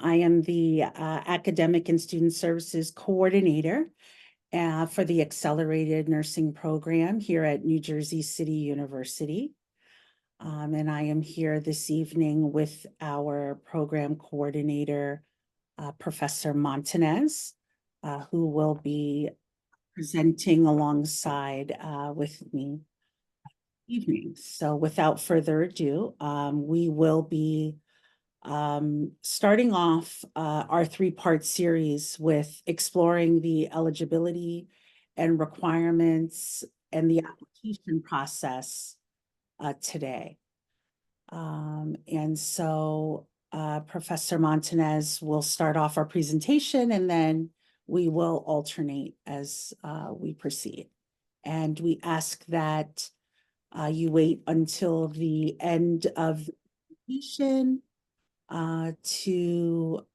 I am the Academic and Student Services Coordinator for the Accelerated Nursing Program here at New Jersey City University. And I am here this evening with our program coordinator, Professor Montanez, who will be presenting alongside with me evening. So without further ado, we will be starting off our three-part series with exploring the eligibility and requirements and the application process today. And so Professor Montanez will start off our presentation, and then we will alternate as we proceed. And we ask that you wait until the end of the presentation to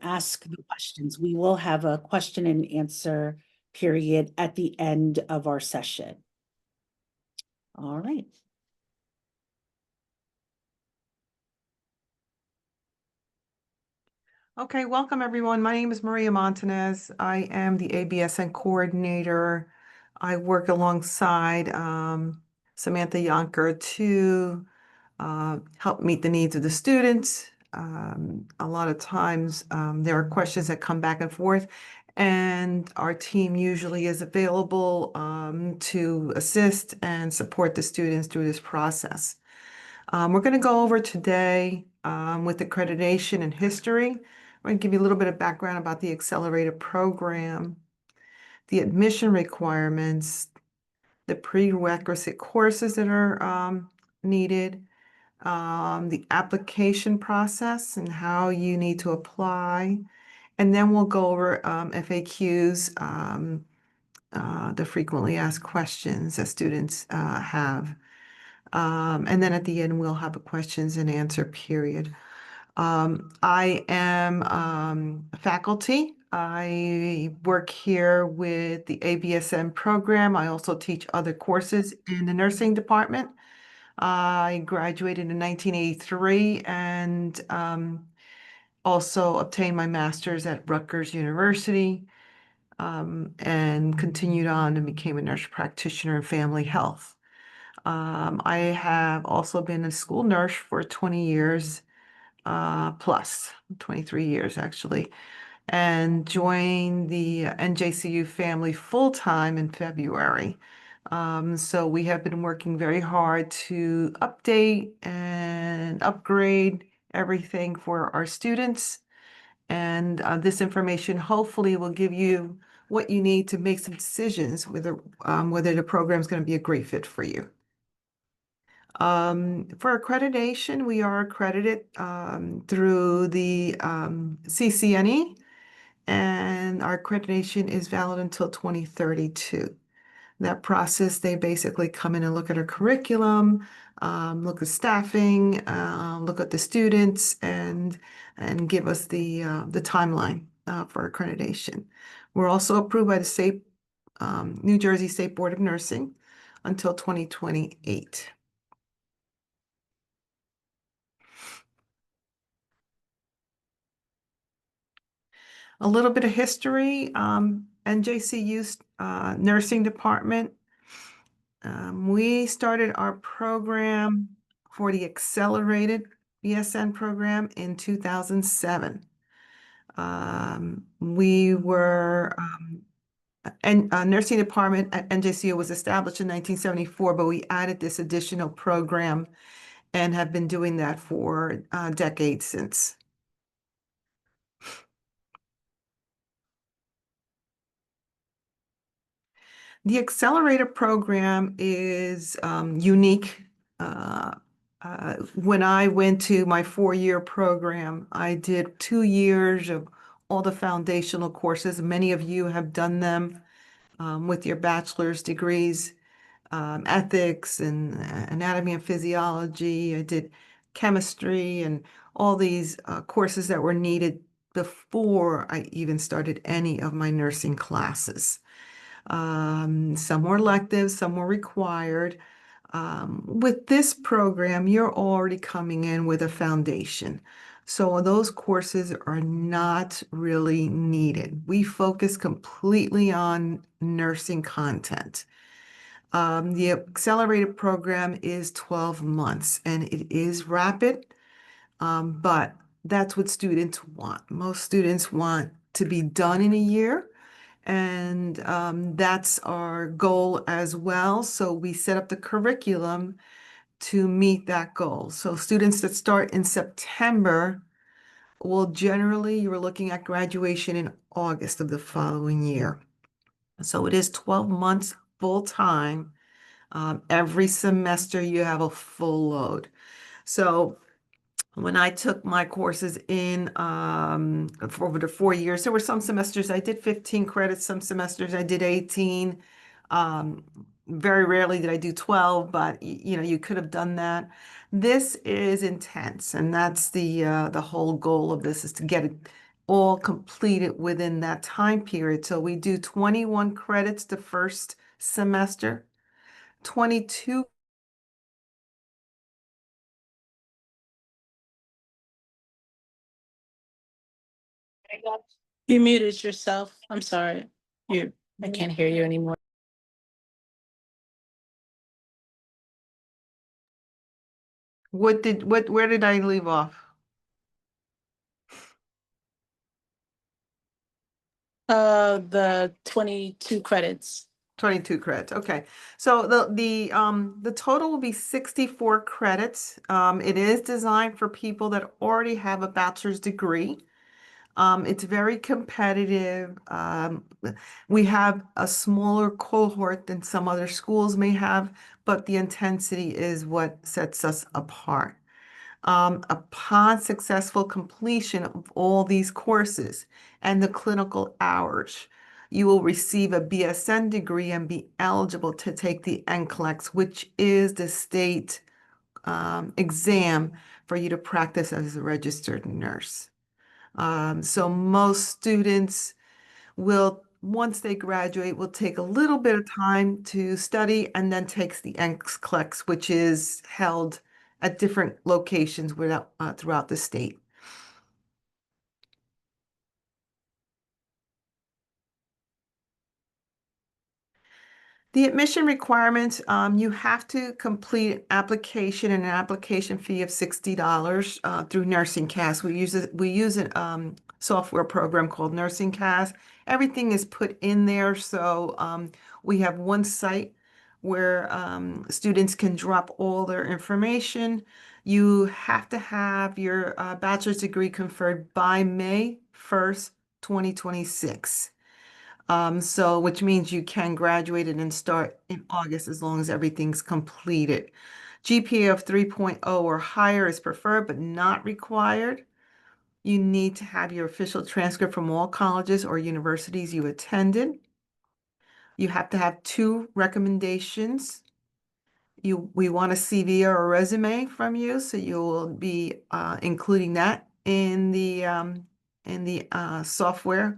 ask the questions. We will have a question and answer period at the end of our session. All right. Okay, welcome everyone. My name is Maria Montanez. I am the ABSN coordinator. I work alongside Samantha Yonker to help meet the needs of the students. A lot of times there are questions that come back and forth, and our team usually is available to assist and support the students through this process. We're going to go over today with accreditation and history. I'm going to give you a little bit of background about the accelerated program, the admission requirements, the prerequisite courses that are needed, the application process and how you need to apply. And then we'll go over FAQs, the frequently asked questions that students have. And then at the end, we'll have a questions and answer period. I am faculty. I work here with the ABSN program. I also teach other courses in the nursing department. I graduated in 1983 and also obtained my master's at Rutgers University and continued on and became a nurse practitioner in family health. I have also been a school nurse for 20 years plus, 23 years actually, and joined the NJCU family full-time in February. So we have been working very hard to update and upgrade everything for our students. And this information hopefully will give you what you need to make some decisions whether the program is going to be a great fit for you. For accreditation, we are accredited through the CCNE, and our accreditation is valid until 2032. That process, they basically come in and look at our curriculum, look at staffing, look at the students, and give us the timeline for accreditation. We're also approved by the New Jersey State Board of Nursing until 2028. A little bit of history, NJCU's nursing department. We started our program for the accelerated BSN program in 2007. We were, and nursing department at NJCU was established in 1974, but we added this additional program and have been doing that for decades since. The accelerator program is unique. When I went to my 4-year program, I did 2 years of all the foundational courses. Many of you have done them with your bachelor's degrees, ethics and anatomy and physiology. I did chemistry and all these courses that were needed before I even started any of my nursing classes. Some were elective, some were required. With this program, you're already coming in with a foundation. So those courses are not really needed. We focus completely on nursing content. The accelerated program is 12 months and it is rapid, but that's what students want. Most students want to be done in a year, and that's our goal as well. So we set up the curriculum to meet that goal. So students that start in September will generally, you're looking at graduation in August of the following year. So it is 12 months full time. Every semester you have a full load. So when I took my courses in for over the 4 years, there were some semesters I did 15 credits, some semesters I did 18. Um, Very rarely did I do 12, but you know, you could have done that. This is intense, and that's the whole goal of this is to get it all completed within that time period. So we do 21 credits the first semester, 22. You muted yourself. I'm sorry. I can't hear you anymore. Where did I leave off? The 22 credits. 22 credits. Okay. So the total will be 64 credits. It is designed for people that already have a bachelor's degree. It's very competitive. We have a smaller cohort than some other schools may have, but the intensity is what sets us apart. Upon successful completion of all these courses and the clinical hours, you will receive a BSN degree and be eligible to take the NCLEX, which is the state exam for you to practice as a registered nurse. So most students will, once they graduate, will take a little bit of time to study and then takes the NCLEX, which is held at different locations throughout the state. The admission requirements, you have to complete an application and an application fee of $60 through NursingCAS. We use a software program called NursingCAS. Everything is put in there, so we have one site where students can drop all their information. You have to have your bachelor's degree conferred by May 1st, 2026. So which means you can graduate and then start in August as long as everything's completed. GPA of 3.0 or higher is preferred but not required. You need to have your official transcript from all colleges or universities you attended. You have to have 2 recommendations. We want a CV or a resume from you, so you will be including that in the software.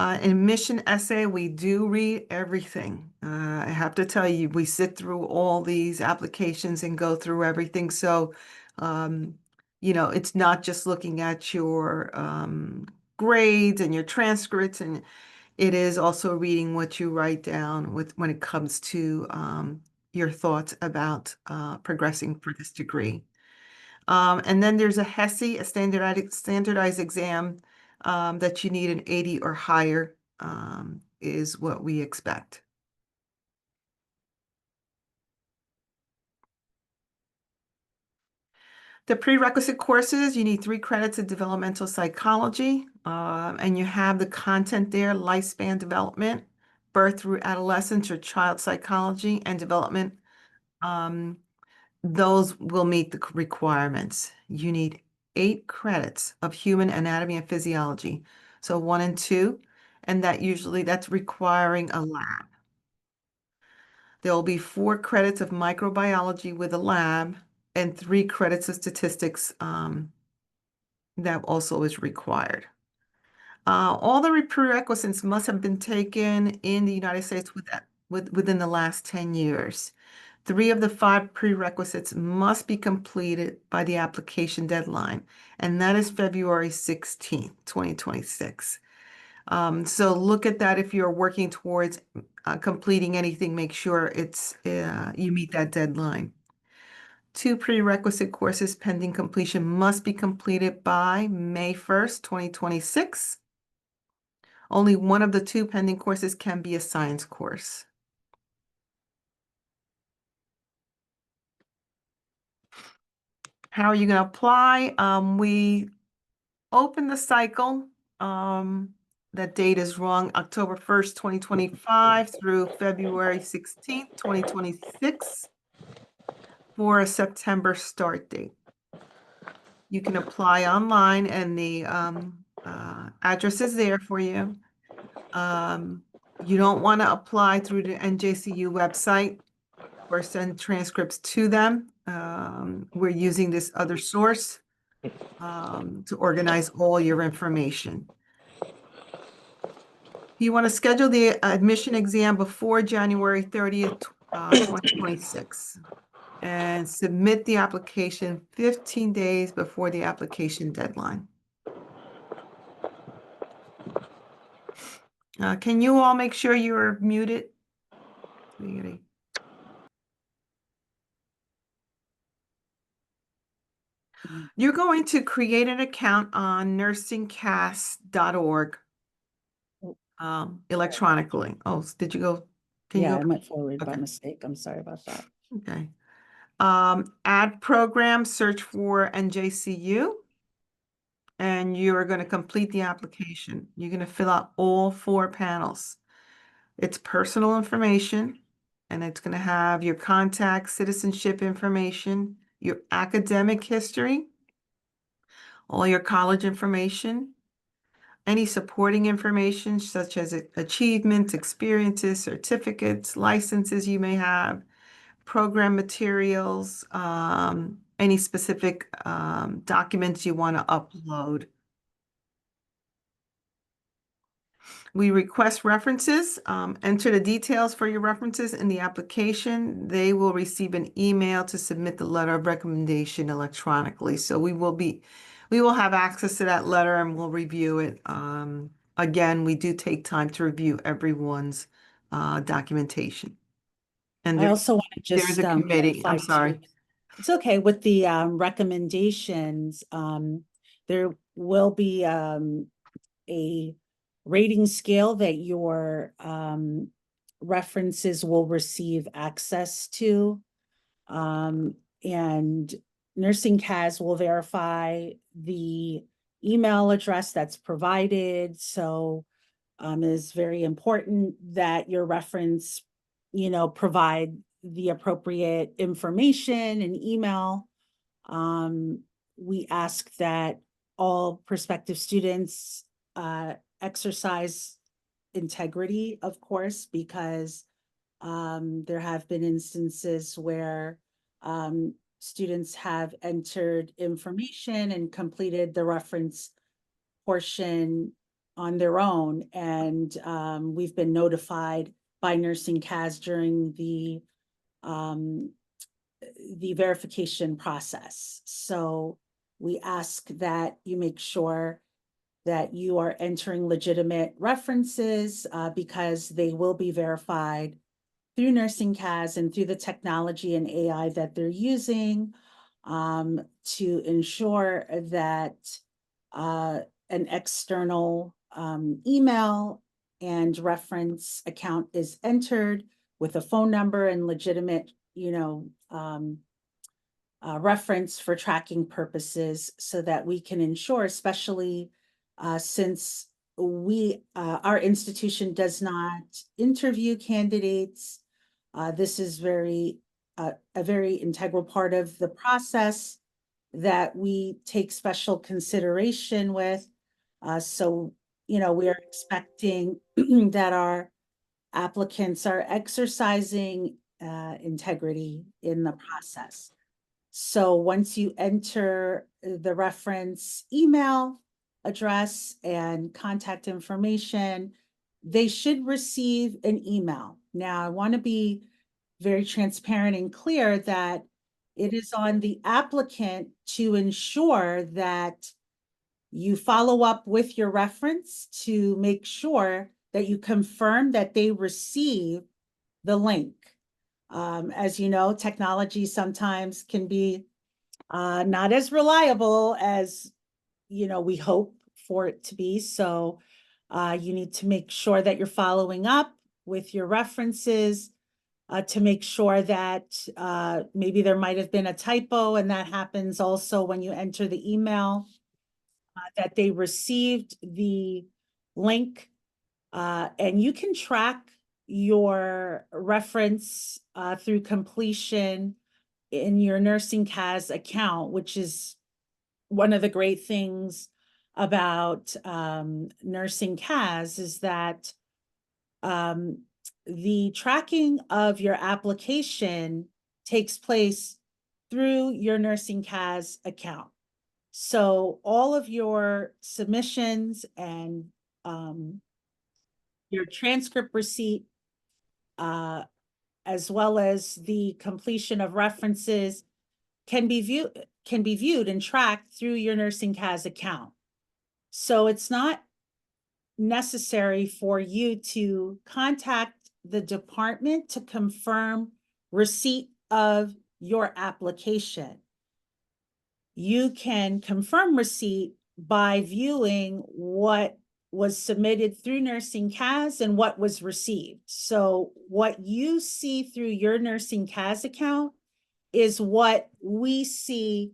In mission essay, we do read everything. I have to tell you, we sit through all these applications and go through everything. So, um, you know, it's not just looking at your grades and your transcripts, and it is also reading what you write down when it comes to your thoughts about progressing for this degree. And then there's a HESI, a standardized exam that you need an 80 or higher is what we expect. The prerequisite courses, you need 3 credits of developmental psychology, and you have the content there, lifespan development, birth through adolescence or child psychology and development. Those will meet the requirements. You need 8 credits of human anatomy and physiology. So 1 and 2, and that's requiring a lab. There will be 4 credits of microbiology with a lab and 3 credits of statistics that also is required. All the prerequisites must have been taken in the United States within the last 10 years. 3 of the 5 prerequisites must be completed by the application deadline, and that is February 16th, 2026. So look at that if you're working towards completing anything, make sure you meet that deadline. 2 prerequisite courses pending completion must be completed by May 1st, 2026. Only one of the 2 pending courses can be a science course. How are you going to apply? We open the cycle. That date is wrong. October 1st, 2025 through February 16th, 2026 for a September start date. You can apply online and the address is there for you. You don't want to apply through the NJCU website or send transcripts to them. We're using this other source to organize all your information. You want to schedule the admission exam before January 30th, 2026, and submit the application 15 days before the application deadline. Can you all make sure you're muted? You're going to create an account on NursingCAS.org electronically. Oh, did you go? Yeah, I went forward by Okay. mistake. I'm sorry about that. Okay. Add program, search for NJCU, and you're going to complete the application. You're going to fill out all 4 panels. It's personal information, and it's going to have your contact, citizenship information, your academic history, all your college information, any supporting information such as achievements, experiences, certificates, licenses you may have, program materials, any specific documents you want to upload. We request references. Enter the details for your references in the application. They will receive an email to submit the letter of recommendation electronically. So we will have access to that letter and we'll review it. Again, we do take time to review everyone's documentation. And I also want to just there's a committee. clarify I'm sorry. too. It's okay with the recommendations. There will be a rating scale that your references will receive access to. And NursingCAS will verify the email address that's provided. So it is very important that your reference, provide the appropriate information and email. We ask that all prospective students exercise integrity, of course, because there have been instances where students have entered information and completed the reference portion on their own, and we've been notified by NursingCAS during the verification process. So we ask that you make sure that you are entering legitimate references because they will be verified through NursingCAS and through the technology and AI that they're using to ensure that an external email and reference account is entered with a phone number and legitimate, reference for tracking purposes so that we can ensure, especially since our institution does not interview candidates. This is a very integral part of the process that we take special consideration with. So, we are expecting that our applicants are exercising integrity in the process. So once you enter the reference email address and contact information, they should receive an email. Now, I want to be very transparent and clear that it is on the applicant to ensure that you follow up with your reference to make sure that you confirm that they receive the link. As you know, technology sometimes can be not as reliable as, we hope for it to be. So you need to make sure that you're following up with your references to make sure that maybe there might have been a typo, and that happens also when you enter the email, that they received the link, and you can track your reference through completion in your NursingCAS account, which is one of the great things about NursingCAS is that the tracking of your application takes place through your NursingCAS account. So all of your submissions and your transcript receipt, as well as the completion of references, can be viewed and tracked through your NursingCAS account. So it's not necessary for you to contact the department to confirm receipt of your application. You can confirm receipt by viewing what was submitted through NursingCAS and what was received. So what you see through your NursingCAS account is what we see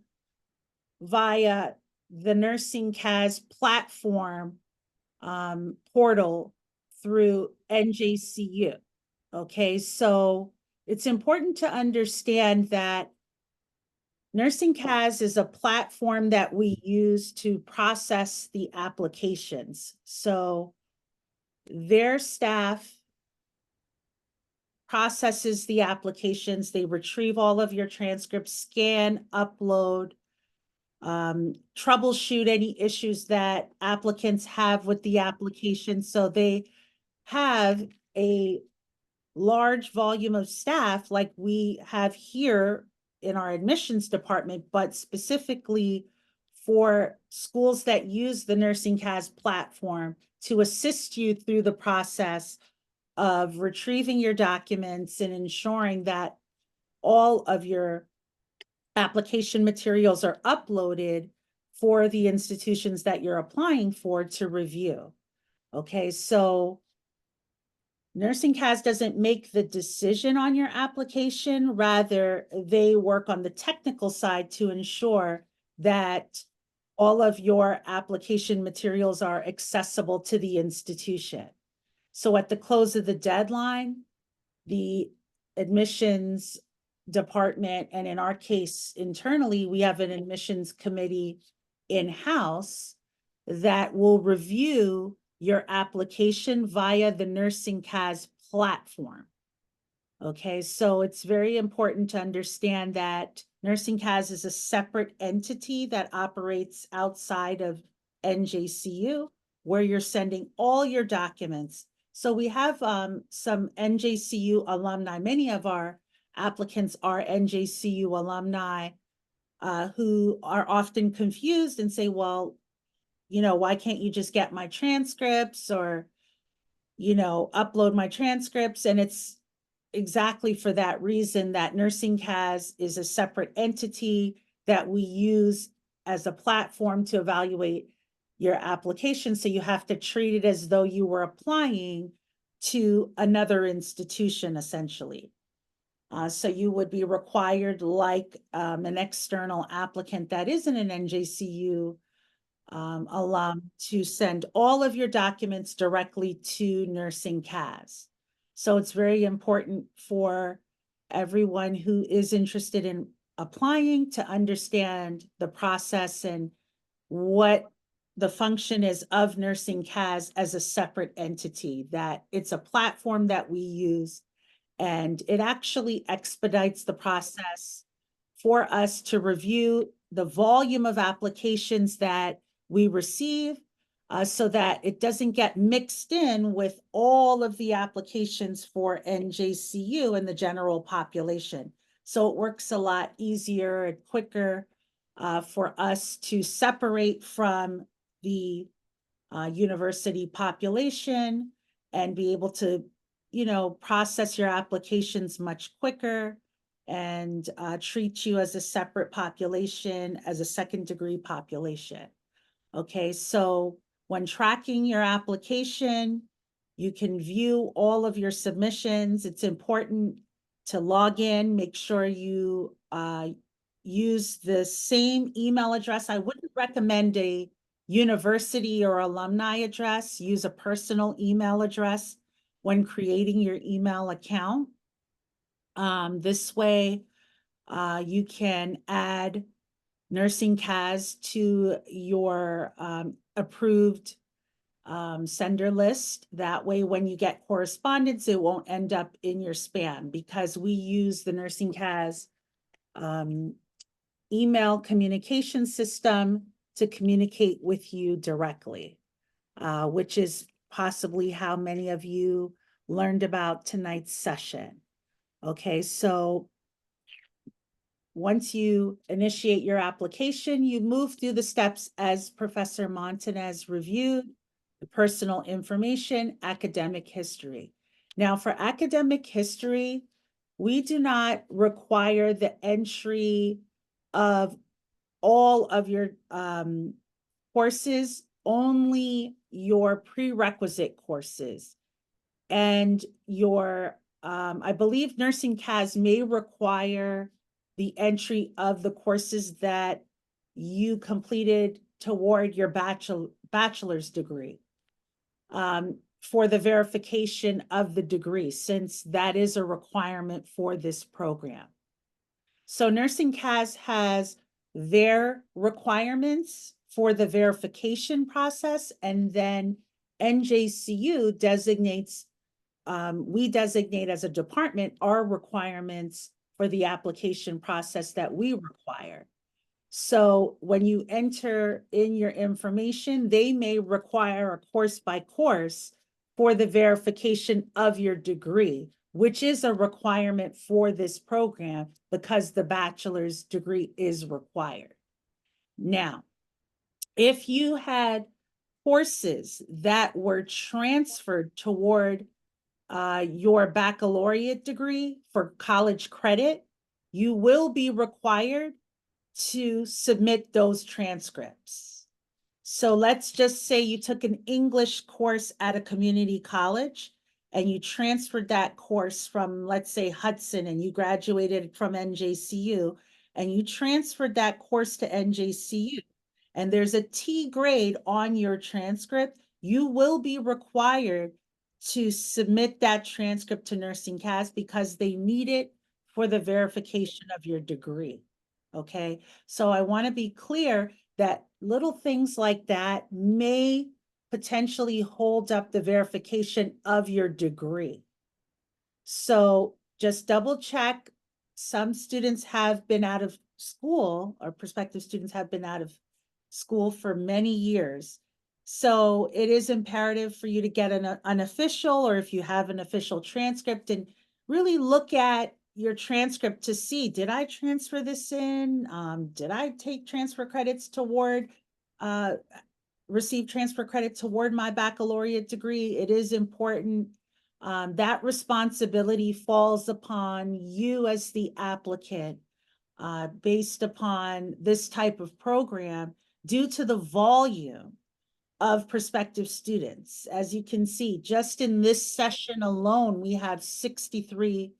via the NursingCAS platform portal through NJCU. Okay, so it's important to understand that NursingCAS is a platform that we use to process the applications. So their staff processes the applications, they retrieve all of your transcripts, scan, upload, troubleshoot any issues that applicants have with the application. So they have a large volume of staff like we have here in our admissions department, but specifically for schools that use the NursingCAS platform to assist you through the process of retrieving your documents and ensuring that all of your application materials are uploaded for the institutions that you're applying for to review. Okay, so NursingCAS doesn't make the decision on your application, rather they work on the technical side to ensure that all of your application materials are accessible to the institution. So at the close of the deadline, the admissions department, and in our case internally, we have an admissions committee in-house that will review your application via the NursingCAS platform. Okay, so it's very important to understand that NursingCAS is a separate entity that operates outside of NJCU, where you're sending all your documents. So we have some NJCU alumni. Many of our applicants are NJCU alumni who are often confused and say, well, why can't you just get my transcripts or, upload my transcripts? And it's exactly for that reason that NursingCAS is a separate entity that we use as a platform to evaluate your application. So you have to treat it as though you were applying to another institution, essentially. So you would be required, like an external applicant that isn't an NJCU alum, to send all of your documents directly to NursingCAS. So it's very important for everyone who is interested in applying to understand the process and what the function is of NursingCAS as a separate entity, that it's a platform that we use, and it actually expedites the process for us to review the volume of applications that we receive, so that it doesn't get mixed in with all of the applications for NJCU and the general population. So it works a lot easier and quicker for us to separate from the university population and be able to, process your applications much quicker and treat you as a separate population, as a second degree population. Okay, so when tracking your application, you can view all of your submissions. It's important to log in, make sure you use the same email address. I wouldn't recommend a university or alumni address. Use a personal email address when creating your email account. This way, you can add NursingCAS to your approved sender list. That way, when you get correspondence, it won't end up in your spam, because we use the NursingCAS email communication system to communicate with you directly, which is possibly how many of you learned about tonight's session. Okay, so once you initiate your application, you move through the steps as Professor Montanez reviewed: the personal information, academic history. Now, for academic history, we do not require the entry of all of your courses, only your prerequisite courses. And your, I believe NursingCAS may require the entry of the courses that you completed toward your bachelor's degree for the verification of the degree, since that is a requirement for this program. So NursingCAS has their requirements for the verification process, and then NJCU designates, we designate as a department our requirements for the application process that we require. So when you enter in your information, they may require a course by course for the verification of your degree, which is a requirement for this program because the bachelor's degree is required. Now, if you had courses that were transferred toward your baccalaureate degree for college credit, you will be required to submit those transcripts. So let's just say you took an English course at a community college and you transferred that course from, let's say, Hudson, and you graduated from NJCU, and you transferred that course to NJCU, and there's a T grade on your transcript, you will be required to submit that transcript to NursingCAS because they need it for the verification of your degree. Okay, so I want to be clear that little things like that may potentially hold up the verification of your degree. So just double check. Some students have been out of school, or prospective students have been out of school for many years. So it is imperative for you to get an unofficial, or if you have an official transcript, and really look at your transcript to see, did I transfer this in? Did I take transfer credits toward, receive transfer credit toward my baccalaureate degree? It is important. That responsibility falls upon you as the applicant based upon this type of program due to the volume of prospective students. As you can see, just in this session alone, we have 63,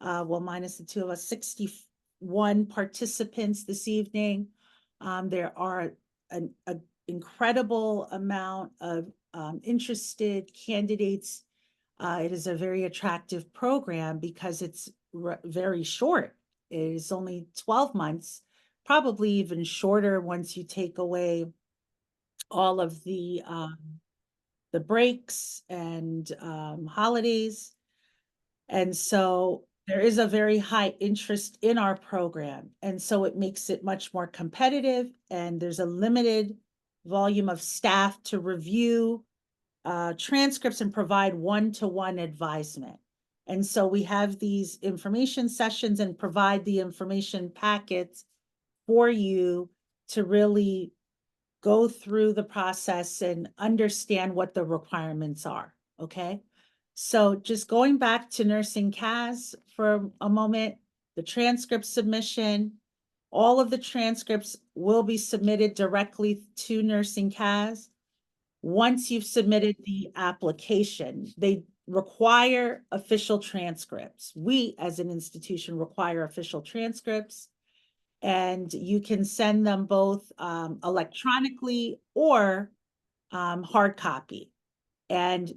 well, minus the two of us, 61 participants this evening. There are an incredible amount of interested candidates. It is a very attractive program because it's very short. It is only 12 months, probably even shorter once you take away all of the breaks and holidays. And so there is a very high interest in our program. And so it makes it much more competitive, and there's a limited volume of staff to review transcripts and provide one-to-one advisement. And so we have these information sessions and provide the information packets for you to really go through the process and understand what the requirements are, okay? So just going back to NursingCAS for a moment, the transcript submission, all of the transcripts will be submitted directly to NursingCAS. Once you've submitted the application, they require official transcripts. We, as an institution, require official transcripts, and you can send them both electronically or hard copy. And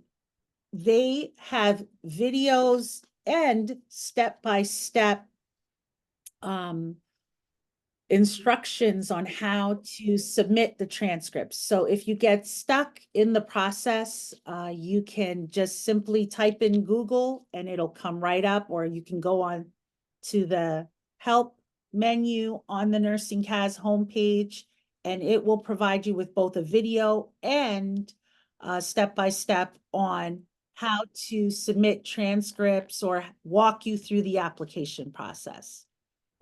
they have videos and step-by-step instructions on how to submit the transcripts. So if you get stuck in the process, you can just simply type in Google and it'll come right up, or you can go on to the help menu on the NursingCAS homepage, and it will provide you with both a video and step-by-step on how to submit transcripts or walk you through the application process,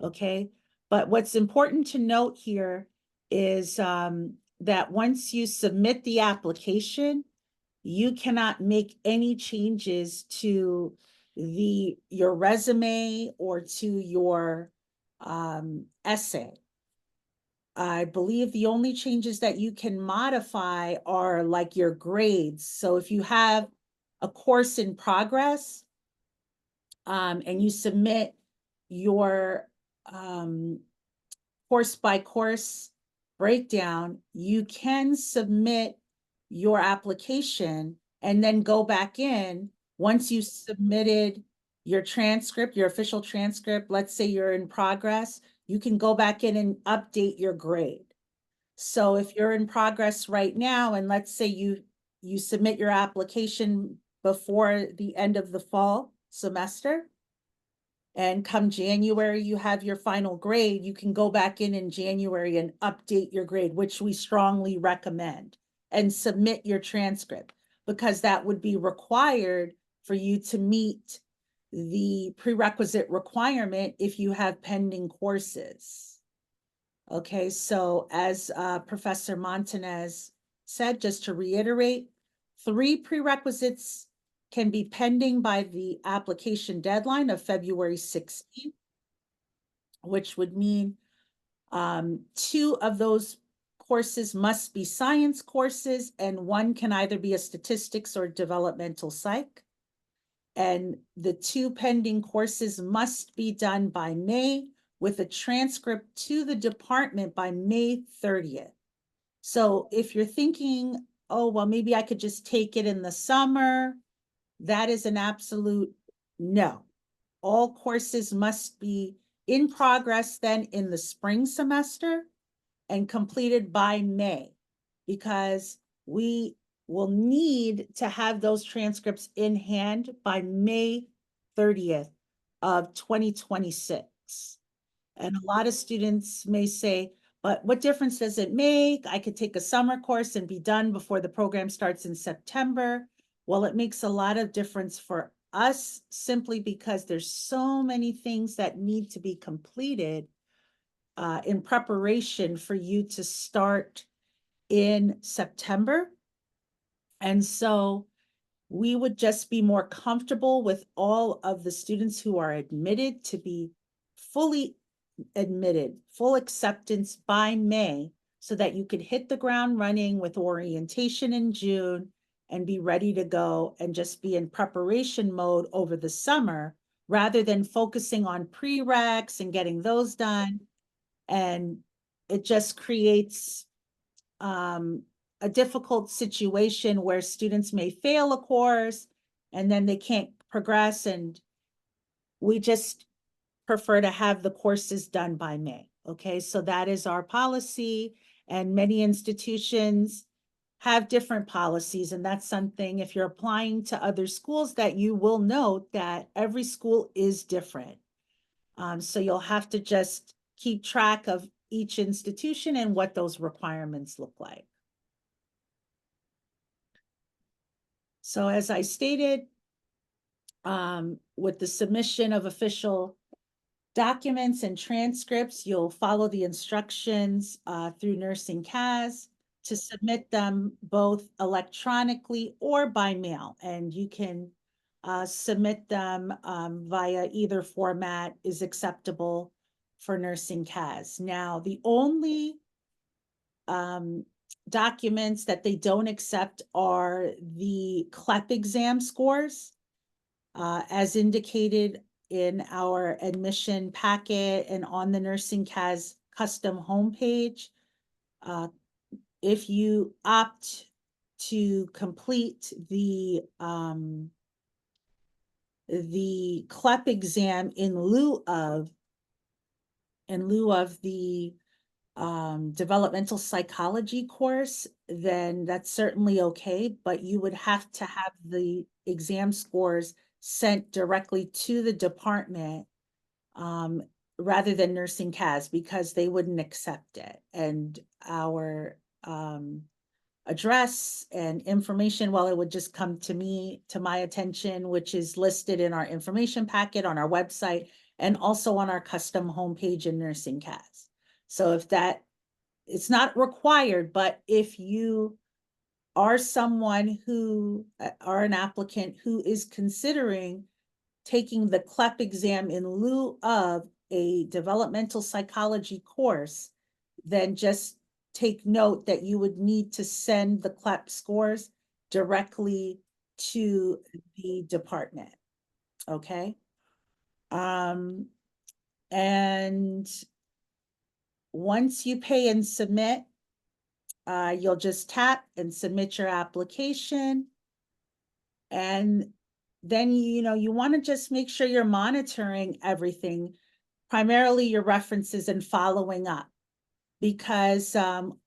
okay? But what's important to note here is that once you submit the application, you cannot make any changes to your resume or to your essay. I believe the only changes that you can modify are like your grades. So if you have a course in progress and you submit your course by course breakdown, you can submit your application and then go back in once you submitted your transcript, your official transcript. Let's say you're in progress, you can go back in and update your grade. So if you're in progress right now, and let's say you submit your application before the end of the fall semester, and come January, you have your final grade, you can go back in January and update your grade, which we strongly recommend, and submit your transcript, because that would be required for you to meet the prerequisite requirement if you have pending courses. Okay, so as Professor Montanez said, just to reiterate, 3 prerequisites can be pending by the application deadline of February 16th, which would mean 2 of those courses must be science courses, and 1 can either be a statistics or developmental psych. And the 2 pending courses must be done by May, with a transcript to the department by May 30th. So if you're thinking, oh, well, maybe I could just take it in the summer, that is an absolute no. All courses must be in progress then in the spring semester and completed by May, because we will need to have those transcripts in hand by May 30th of 2026. And a lot of students may say, but what difference does it make? I could take a summer course and be done before the program starts in September. Well, it makes a lot of difference for us, simply because there's so many things that need to be completed in preparation for you to start in September. And so we would just be more comfortable with all of the students who are admitted to be fully admitted, full acceptance by May, so that you could hit the ground running with orientation in June and be ready to go and just be in preparation mode over the summer, rather than focusing on prereqs and getting those done. And it just creates a difficult situation where students may fail a course and then they can't progress, and we just prefer to have the courses done by May. Okay, so that is our policy, and many institutions have different policies, and that's something, if you're applying to other schools, that you will note that every school is different. So you'll have to just keep track of each institution and what those requirements look like. So as I stated, with the submission of official documents and transcripts, you'll follow the instructions through NursingCAS to submit them both electronically or by mail. And you can submit them via either format is acceptable for NursingCAS. Now, the only documents that they don't accept are the CLEP exam scores, as indicated in our admission packet and on the NursingCAS custom homepage. If you opt to complete the CLEP exam in lieu of the developmental psychology course, then that's certainly okay, but you would have to have the exam scores sent directly to the department rather than NursingCAS, because they wouldn't accept it. And our address and information, well, it would just come to my attention, which is listed in our information packet on our website and also on our custom homepage in NursingCAS. So if that, it's not required, but if you are someone who are an applicant who is considering taking the CLEP exam in lieu of a developmental psychology course, then just take note that you would need to send the CLEP scores directly to the department. Okay. And once you pay and submit, you'll just tap and submit your application. And then, you want to just make sure you're monitoring everything, primarily your references and following up. Because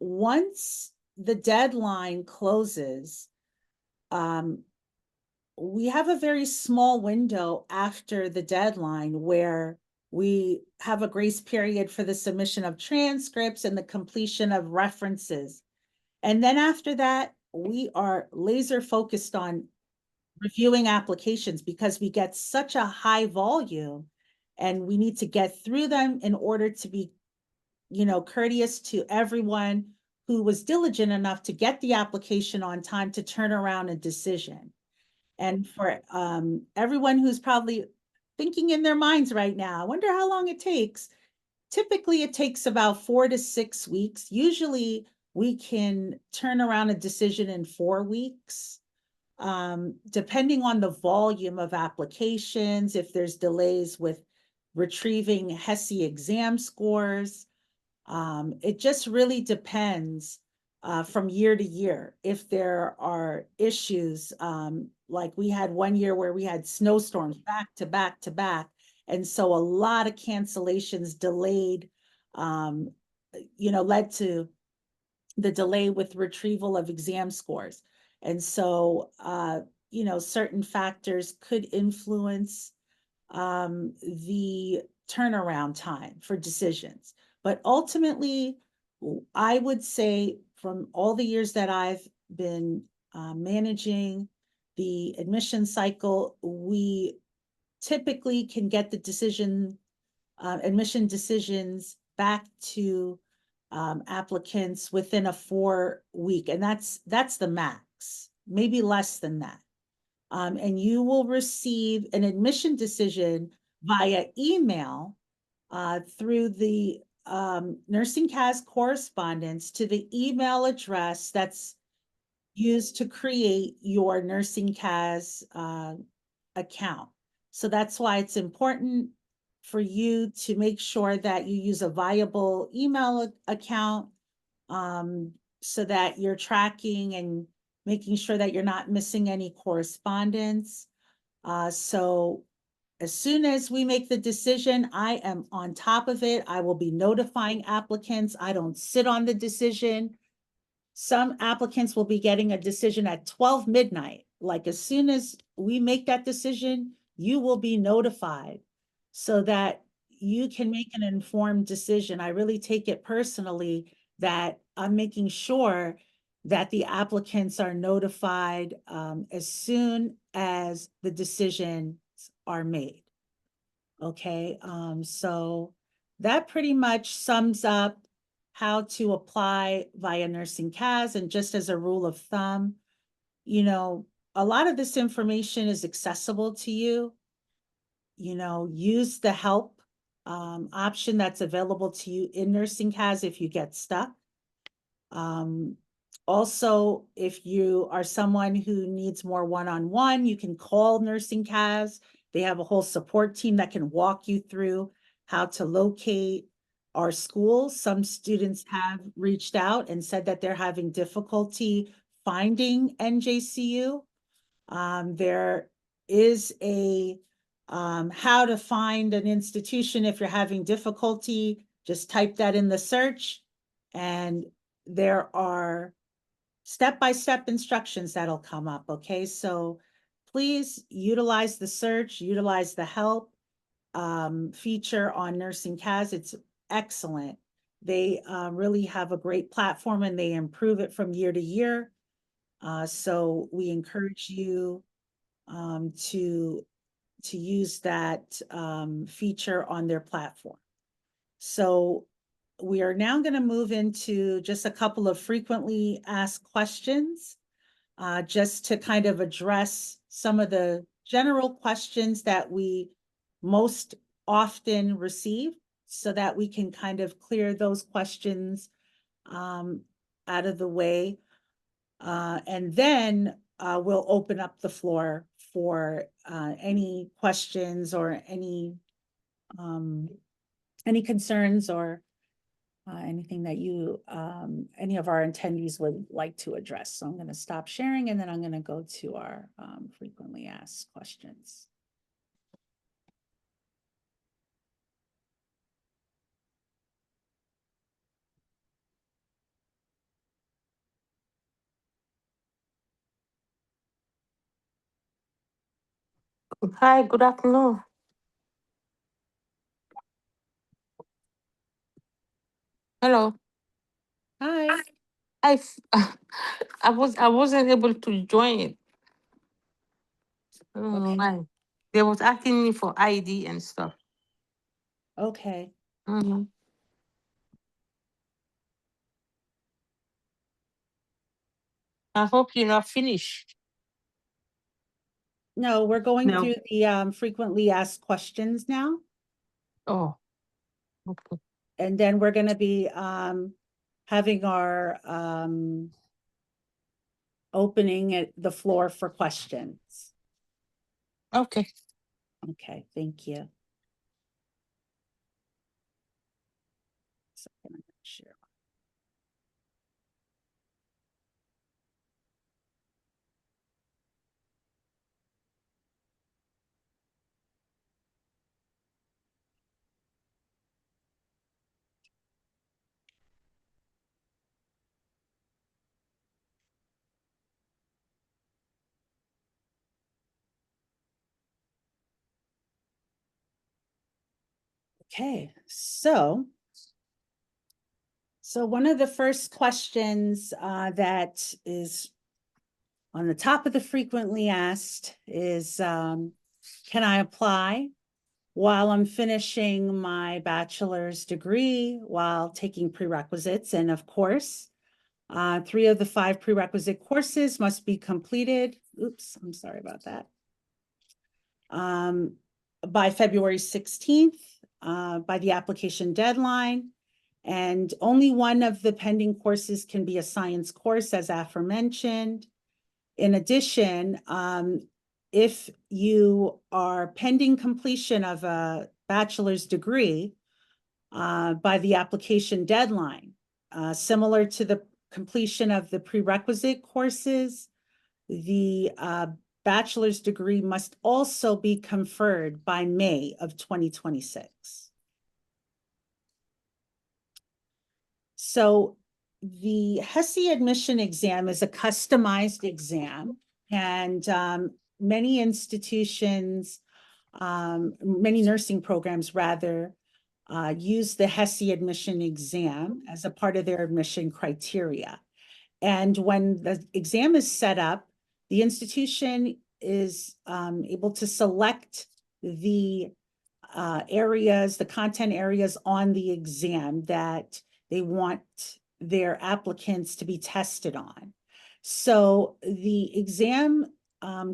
once the deadline closes, we have a very small window after the deadline where we have a grace period for the submission of transcripts and the completion of references. And then after that, we are laser focused on reviewing applications because we get such a high volume and we need to get through them in order to be, courteous to everyone who was diligent enough to get the application on time to turn around a decision. And for everyone who's probably thinking in their minds right now, I wonder how long it takes. Typically, it takes about 4 to 6 weeks. Usually, we can turn around a decision in 4 weeks, depending on the volume of applications, if there's delays with retrieving HESI exam scores. It just really depends from year to year. If there are issues, like we had one year where we had snowstorms back to back to back, and so a lot of cancellations delayed, led to the delay with retrieval of exam scores. And so, certain factors could influence the turnaround time for decisions. But ultimately, I would say from all the years that I've been managing the admission cycle, we typically can get the admission decisions back to applicants within a 4-week, and that's the max, maybe less than that. And you will receive an admission decision via email through the NursingCAS correspondence to the email address that's used to create your NursingCAS account. So that's why it's important for you to make sure that you use a viable email account so that you're tracking and making sure that you're not missing any correspondence. So as soon as we make the decision, I am on top of it. I will be notifying applicants. I don't sit on the decision. Some applicants will be getting a decision at 12 midnight. Like as soon as we make that decision, you will be notified so that you can make an informed decision. I really take it personally that I'm making sure that the applicants are notified as soon as the decisions are made. Okay, so that pretty much sums up how to apply via NursingCAS. And just as a rule of thumb, you know, a lot of this information is accessible to you. You know, use the help option that's available to you in NursingCAS if you get stuck. Also, if you are someone who needs more one-on-one, you can call NursingCAS. They have a whole support team that can walk you through how to locate our schools. Some students have reached out and said that they're having difficulty finding NJCU. There is a how to find an institution if you're having difficulty. Just type that in the search, and there are step-by-step instructions that'll come up, okay? So please utilize the search, utilize the help feature on NursingCAS. It's excellent. They really have a great platform and they improve it from year to year. So we encourage you to use that feature on their platform. So we are now going to move into just a couple of frequently asked questions, just to kind of address some of the general questions that we most often receive, so that we can kind of clear those questions out of the way. And then we'll open up the floor for any questions or any concerns or anything that you, any of our attendees would like to address. So I'm going to stop sharing and then I'm going to go to our frequently asked questions. Hi, good afternoon. Hello. Hi. I wasn't able to join it. I don't know Okay. why. They was asking me for ID and stuff. Okay. Mhm. I hope you're not finished. No, we're going No. through the frequently asked questions now. Oh, okay. And then we're going to be having our opening at the floor for questions. Okay. Okay, thank you. So I'm gonna share. Okay, so one of the first questions that is on the top of the frequently asked is, can I apply while I'm finishing my bachelor's degree while taking prerequisites? And of course, 3 of the 5 prerequisite courses must be completed. Oops, I'm sorry about that. By February 16th, by the application deadline. And only one of the pending courses can be a science course, as aforementioned. In addition, if you are pending completion of a bachelor's degree by the application deadline, similar to the completion of the prerequisite courses, the bachelor's degree must also be conferred by May of 2026. So the HESI admission exam is a customized exam, and many institutions, many nursing programs rather, use the HESI admission exam as a part of their admission criteria. And when the exam is set up, the institution is able to select the areas, the content areas on the exam that they want their applicants to be tested on. So the exam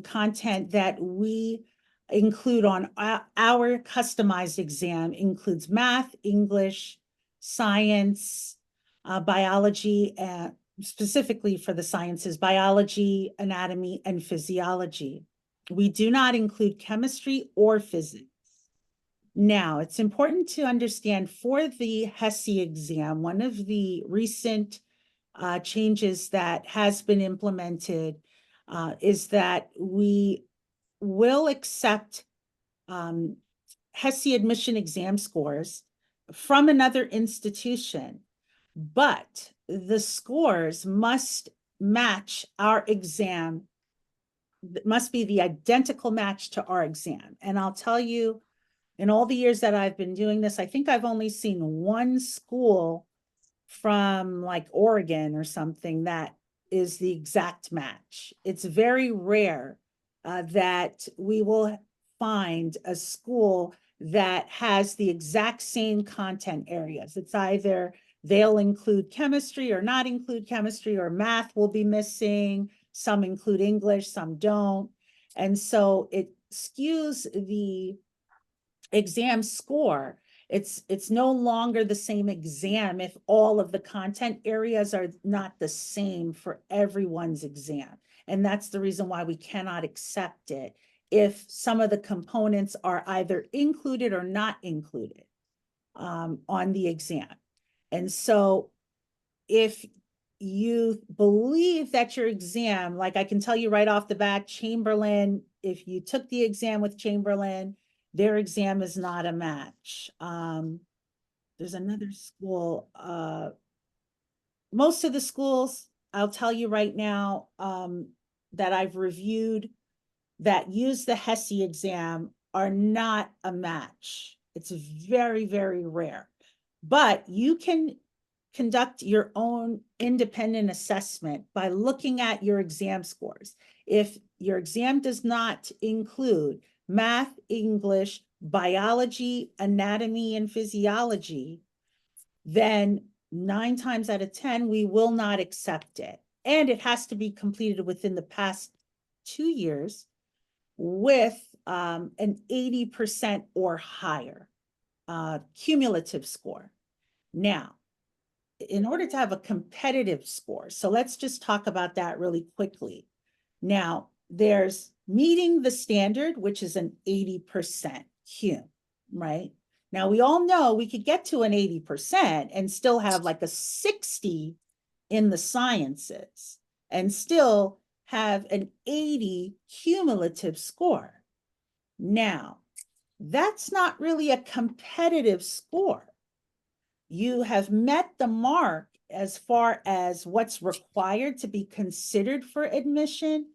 content that we include on our customized exam includes math, English, science, biology, and specifically for the sciences, biology, anatomy, and physiology. We do not include chemistry or physics. Now, it's important to understand for the HESI exam, one of the recent changes that has been implemented is that we will accept HESI admission exam scores from another institution, but the scores must match our exam, must be the identical match to our exam. And I'll tell you, in all the years that I've been doing this, I think I've only seen one school from like Oregon or something that is the exact match. It's very rare that we will find a school that has the exact same content areas. It's either they'll include chemistry or not include chemistry, or math will be missing. Some include English, some don't. And so it skews the exam score. It's no longer the same exam if all of the content areas are not the same for everyone's exam. And that's the reason why we cannot accept it if some of the components are either included or not included on the exam. And so if you believe that your exam, like I can tell you right off the bat, Chamberlain, if you took the exam with Chamberlain, their exam is not a match. There's another school, most of the schools, I'll tell you right now, that I've reviewed that use the HESI exam are not a match. It's very, very rare. But you can conduct your own independent assessment by looking at your exam scores. If your exam does not include math, English, biology, anatomy, and physiology, then 9 times out of 10, we will not accept it. And it has to be completed within the past 2 years with an 80% or higher cumulative score. Now, in order to have a competitive score, so let's just talk about that really quickly. Now, there's meeting the standard, which is an 80% cum, right? Now, we all know we could get to an 80% and still have like a 60 in the sciences and still have an 80 cumulative score. Now, that's not really a competitive score. You have met the mark as far as what's required to be considered for admission,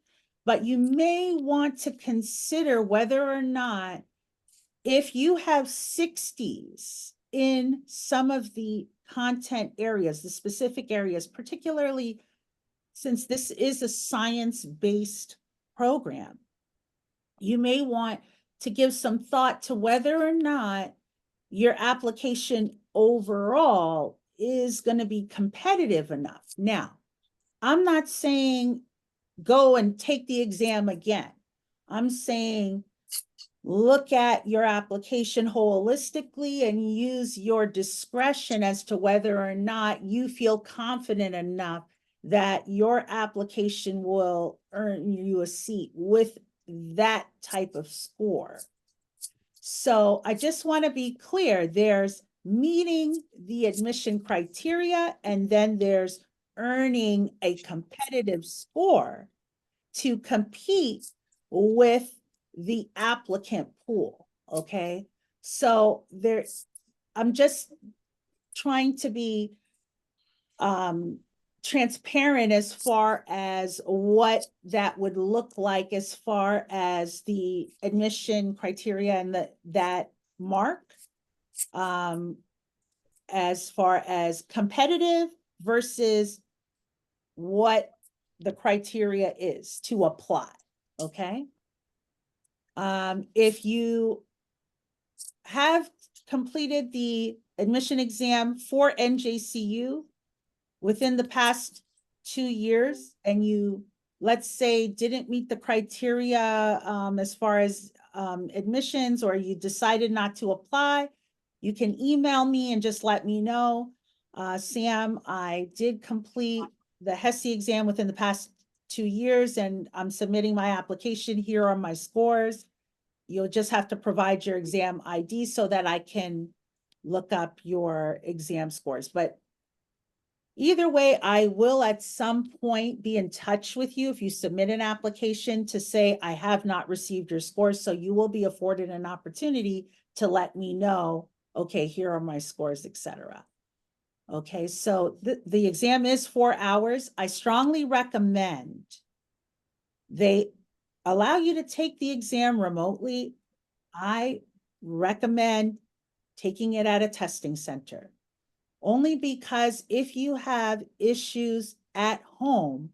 but you may want to consider whether or not, if you have 60s in some of the content areas, the specific areas, particularly since this is a science-based program, you may want to give some thought to whether or not your application overall is going to be competitive enough. Now, I'm not saying go and take the exam again. I'm saying look at your application holistically and use your discretion as to whether or not you feel confident enough that your application will earn you a seat with that type of score. So I just want to be clear, there's meeting the admission criteria, and then there's earning a competitive score to compete with the applicant pool, okay? So I'm just trying to be transparent as far as what that would look like as far as the admission criteria and that mark, as far as competitive versus what the criteria is to apply, okay? If you have completed the admission exam for NJCU within the past 2 years, and you, let's say, didn't meet the criteria as far as admissions, or you decided not to apply, you can email me and just let me know. Sam, I did complete the HESI exam within the past 2 years, and I'm submitting my application. Here are my scores. You'll just have to provide your exam ID so that I can look up your exam scores. But either way, I will at some point be in touch with you if you submit an application to say, I have not received your scores. So you will be afforded an opportunity to let me know, okay, here are my scores, etc. Okay, so the exam is 4 hours. I strongly recommend they allow you to take the exam remotely. I recommend taking it at a testing center, only because if you have issues at home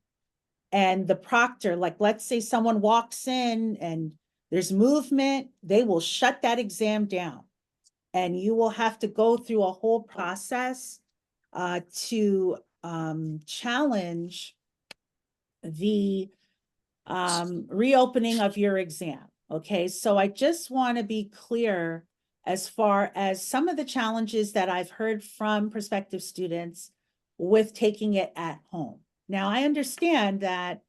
and the proctor, like let's say someone walks in and there's movement, they will shut that exam down. And you will have to go through a whole process to challenge the reopening of your exam. Okay, so I just want to be clear as far as some of the challenges that I've heard from prospective students with taking it at home. Now, I understand that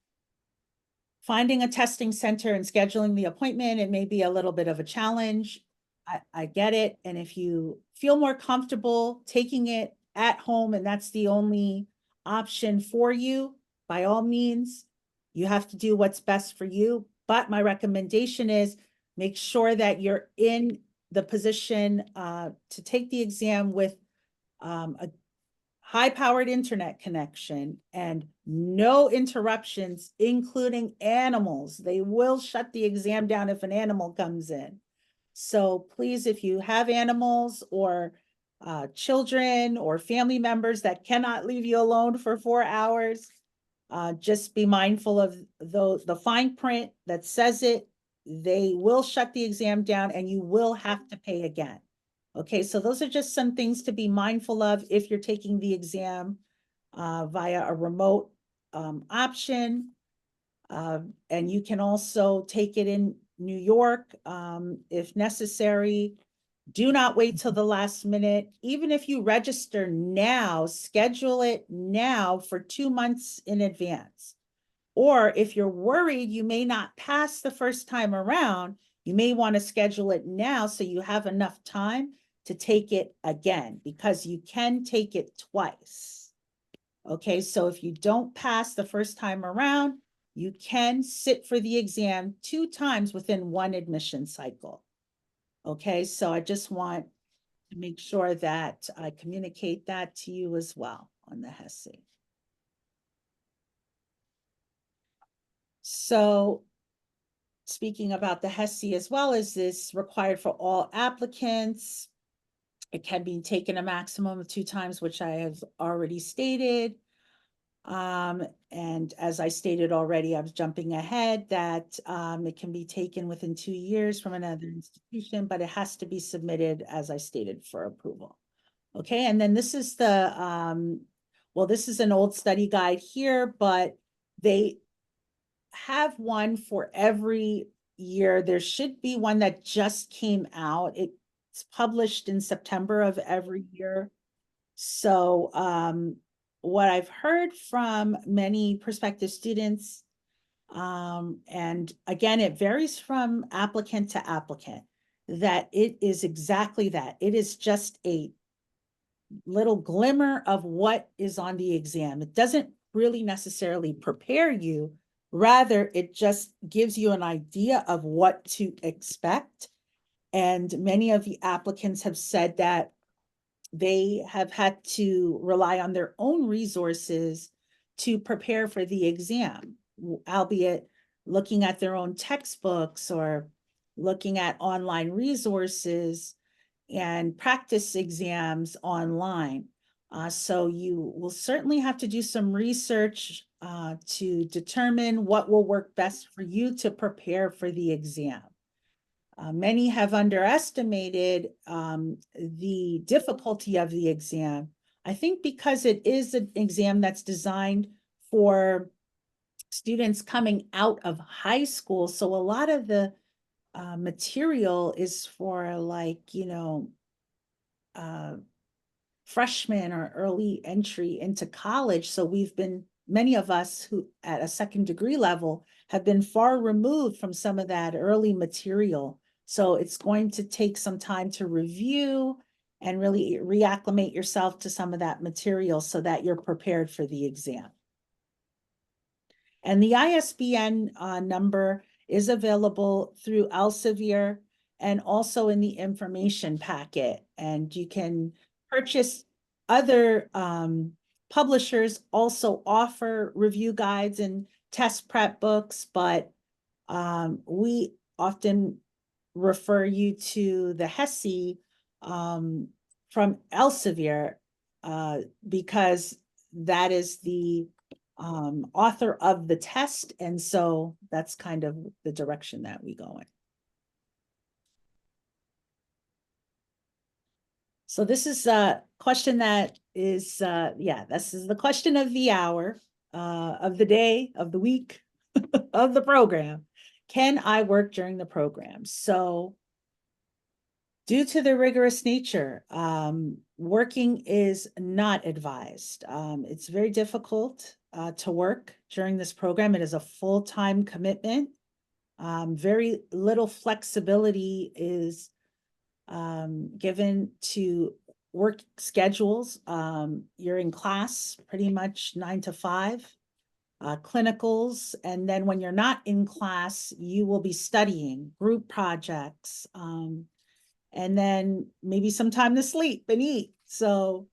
finding a testing center and scheduling the appointment, it may be a little bit of a challenge. I get it. And if you feel more comfortable taking it at home and that's the only option for you, by all means, you have to do what's best for you. But my recommendation is make sure that you're in the position to take the exam with a high-powered internet connection and no interruptions, including animals. They will shut the exam down if an animal comes in. So please, if you have animals or children or family members that cannot leave you alone for 4 hours, just be mindful of the fine print that says it. They will shut the exam down and you will have to pay again. Okay, so those are just some things to be mindful of if you're taking the exam via a remote option. And you can also take it in New York if necessary. Do not wait till the last minute. Even if you register now, schedule it now for 2 months in advance. Or if you're worried you may not pass the first time around, you may want to schedule it now so you have enough time to take it again, because you can take it twice. Okay, so if you don't pass the first time around, you can sit for the exam 2 times within 1 admission cycle. Okay, so I just want to make sure that I communicate that to you as well on the HESI. So speaking about the HESI as well, as this required for all applicants. It can be taken a maximum of 2 times, which I have already stated. And as I stated already, I was jumping ahead, that it can be taken within 2 years from another institution, but it has to be submitted, as I stated, for approval. Okay, and then this is the, well, this is an old study guide here, but they have one for every year. There should be one that just came out. It's published in September of every year. So what I've heard from many prospective students, and again, it varies from applicant to applicant, that it is exactly that. It is just a little glimmer of what is on the exam. It doesn't really necessarily prepare you. Rather, it just gives you an idea of what to expect. And many of the applicants have said that they have had to rely on their own resources to prepare for the exam, albeit looking at their own textbooks or looking at online resources and practice exams online. So you will certainly have to do some research to determine what will work best for you to prepare for the exam. Many have underestimated the difficulty of the exam. I think because it is an exam that's designed for students coming out of high school. So a lot of the material is for like, freshmen or early entry into college. So many of us who at a second degree level have been far removed from some of that early material. So it's going to take some time to review and really reacclimate yourself to some of that material so that you're prepared for the exam. And the ISBN number is available through Elsevier and also in the information packet. And you can purchase other publishers also offer review guides and test prep books, but we often refer you to the HESI from Elsevier because that is the author of the test. And so that's kind of the direction that we go in. So this is a question that is, this is the question of the hour, of the day, of the week, of the program. Can I work during the program? So due to the rigorous nature, working is not advised. It's very difficult to work during this program. It is a full-time commitment. Very little flexibility is given to work schedules. You're in class pretty much 9 to 5, clinicals. And then when you're not in class, you will be studying group projects, and then maybe some time to sleep and eat. So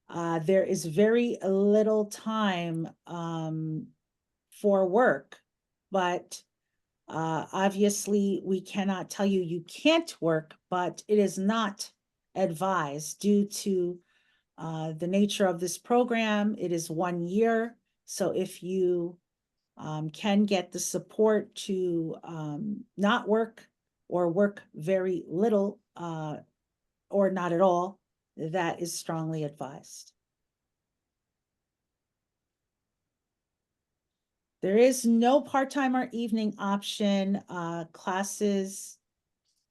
there is very little time for work, but obviously we cannot tell you you can't work, but it is not advised due to the nature of this program. It is 1 year. So if you can get the support to not work or work very little or not at all, that is strongly advised. There is no part-time or evening option. Classes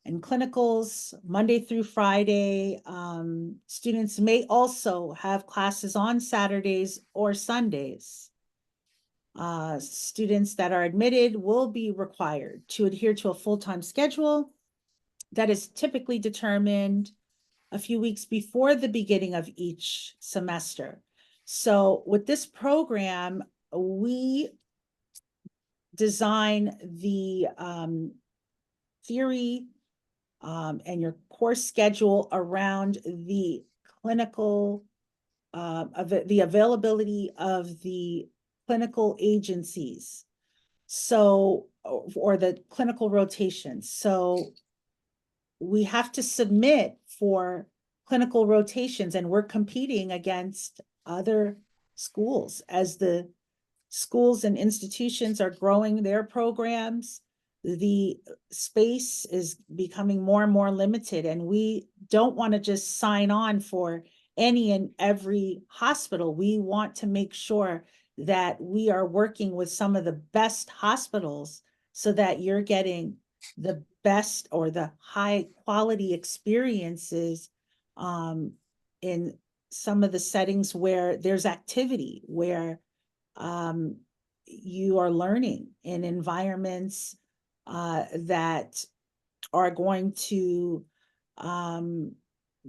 and clinicals Monday through Friday. Students may also have classes on Saturdays or Sundays. Students that are admitted will be required to adhere to a full-time schedule that is typically determined a few weeks before the beginning of each semester. So with this program, we design the theory and your course schedule around the clinical, the availability of the clinical agencies. So, or the clinical rotations. So we have to submit for clinical rotations, and we're competing against other schools as the schools and institutions are growing their programs. The space is becoming more and more limited, and we don't want to just sign on for any and every hospital. We want to make sure that we are working with some of the best hospitals so that you're getting the best or the high quality experiences in some of the settings where there's activity, where you are learning in environments that are going to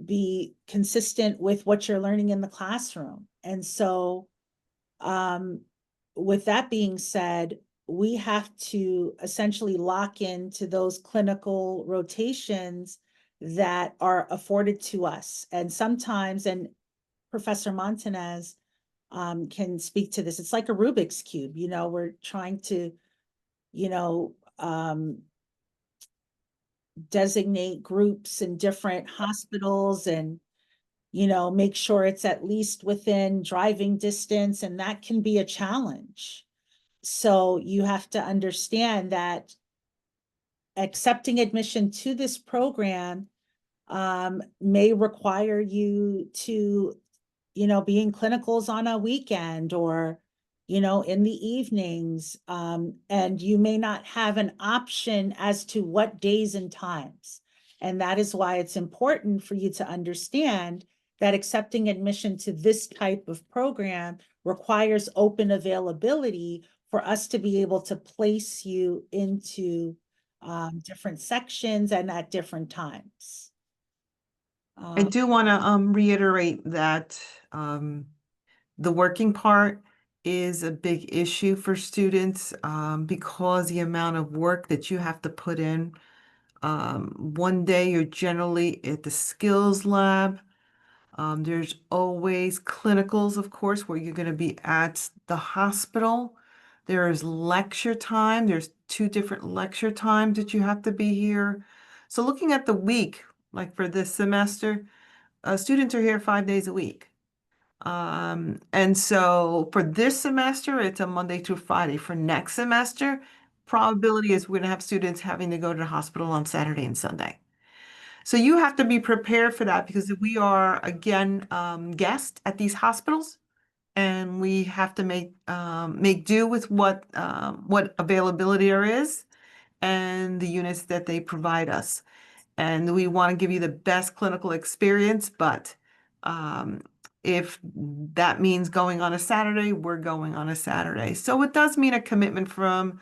be consistent with what you're learning in the classroom. And so with that being said, we have to essentially lock into those clinical rotations that are afforded to us. And sometimes, and Professor Montanez can speak to this, it's like a Rubik's Cube. We're trying to, designate groups in different hospitals and, make sure it's at least within driving distance, and that can be a challenge. So you have to understand that accepting admission to this program may require you to, be in clinicals on a weekend or, in the evenings. And you may not have an option as to what days and times. And that is why it's important for you to understand that accepting admission to this type of program requires open availability for us to be able to place you into different sections and at different times. I do want to reiterate that the working part is a big issue for students because the amount of work that you have to put in. One day you're generally at the skills lab. There's always clinicals, of course, where you're going to be at the hospital. There is lecture time. There's 2 different lecture times that you have to be here. So looking at the week, like for this semester, students are here 5 days a week. And so for this semester, it's a Monday through Friday. For next semester, probability is we're going to have students having to go to the hospital on Saturday and Sunday. So you have to be prepared for that because we are, again, guests at these hospitals, and we have to make do with what availability there is and the units that they provide us. And we want to give you the best clinical experience, but if that means going on a Saturday, we're going on a Saturday. So it does mean a commitment from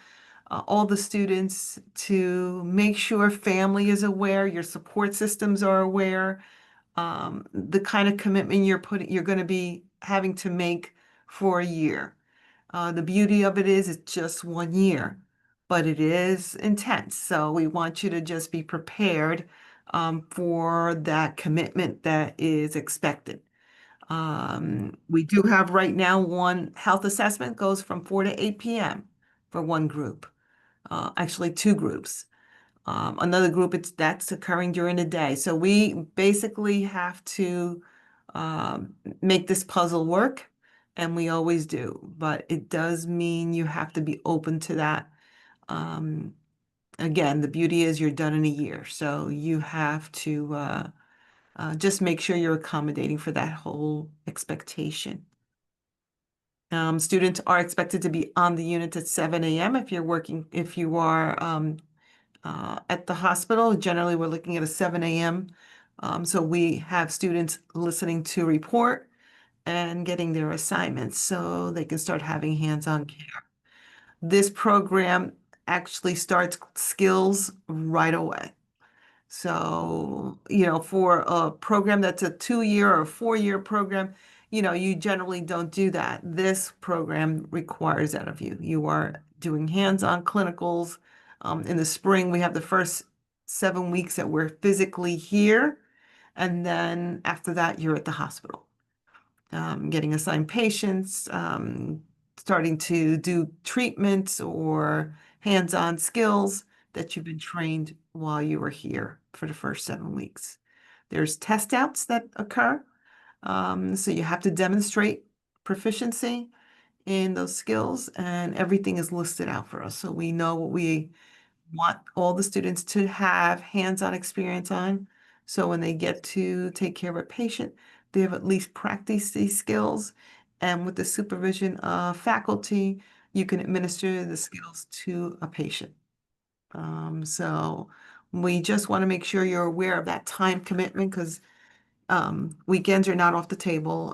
all the students to make sure family is aware, your support systems are aware, the kind of commitment you're going to be having to make for a year. The beauty of it is it's just 1 year, but it is intense. So we want you to just be prepared for that commitment that is expected. We do have right now one health assessment goes from 4 to 8 p.m. for one group, actually 2 groups. Another group, that's occurring during the day. So we basically have to make this puzzle work, and we always do. But it does mean you have to be open to that. Again, the beauty is you're done in a year, so you have to just make sure you're accommodating for that whole expectation. Students are expected to be on the unit at 7 a.m. if you are at the hospital. Generally, we're looking at a 7 a.m. So we have students listening to report and getting their assignments so they can start having hands-on care. This program actually starts skills right away. So, for a program that's a 2-year or 4-year program, you generally don't do that. This program requires that of you. You are doing hands-on clinicals. In the spring, we have the first 7 weeks that we're physically here. And then after that, you're at the hospital, getting assigned patients, starting to do treatments or hands-on skills that you've been trained while you were here for the first 7 weeks. There's test outs that occur. So you have to demonstrate proficiency in those skills, and everything is listed out for us. So we know what we want all the students to have hands-on experience on. So when they get to take care of a patient, they have at least practiced these skills. And with the supervision of faculty, you can administer the skills to a patient. So we just want to make sure you're aware of that time commitment because weekends are not off the table.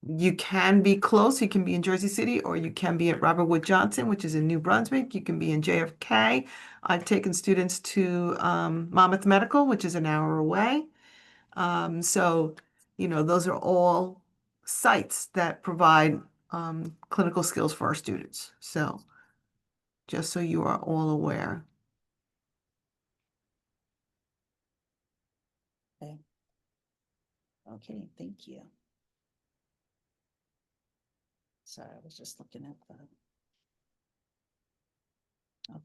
You can be close. You can be in Jersey City, or you can be at Robert Wood Johnson, which is in New Brunswick. You can be in JFK. I've taken students to Monmouth Medical, which is an hour away. So, those are all sites that provide clinical skills for our students. So, just so you are all aware. Okay, thank you. Sorry, I was just looking at the.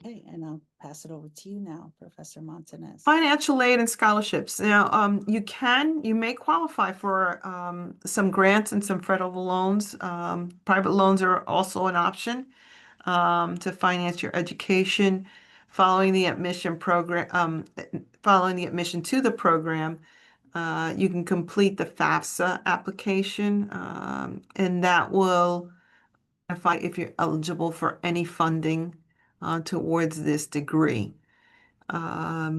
Okay, and I'll pass it over to you now, Professor Montanez. Financial aid and scholarships. Now, you may qualify for some grants and some federal loans. Private loans are also an option to finance your education. Following the admission to the program, you can complete the FAFSA application, and that will identify if you're eligible for any funding towards this degree. I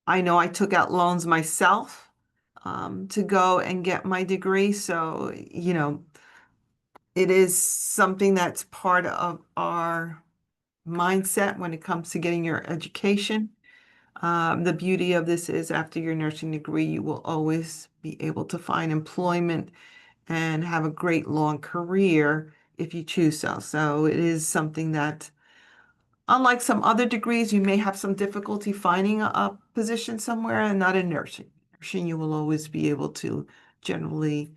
know I took out loans myself to go and get my degree, so it is something that's part of our mindset when it comes to getting your education. The beauty of this is after your nursing degree, you will always be able to find employment and have a great long career if you choose so. So it is something that, unlike some other degrees, you may have some difficulty finding a position somewhere, and not in nursing. Nursing, you will always be able to generally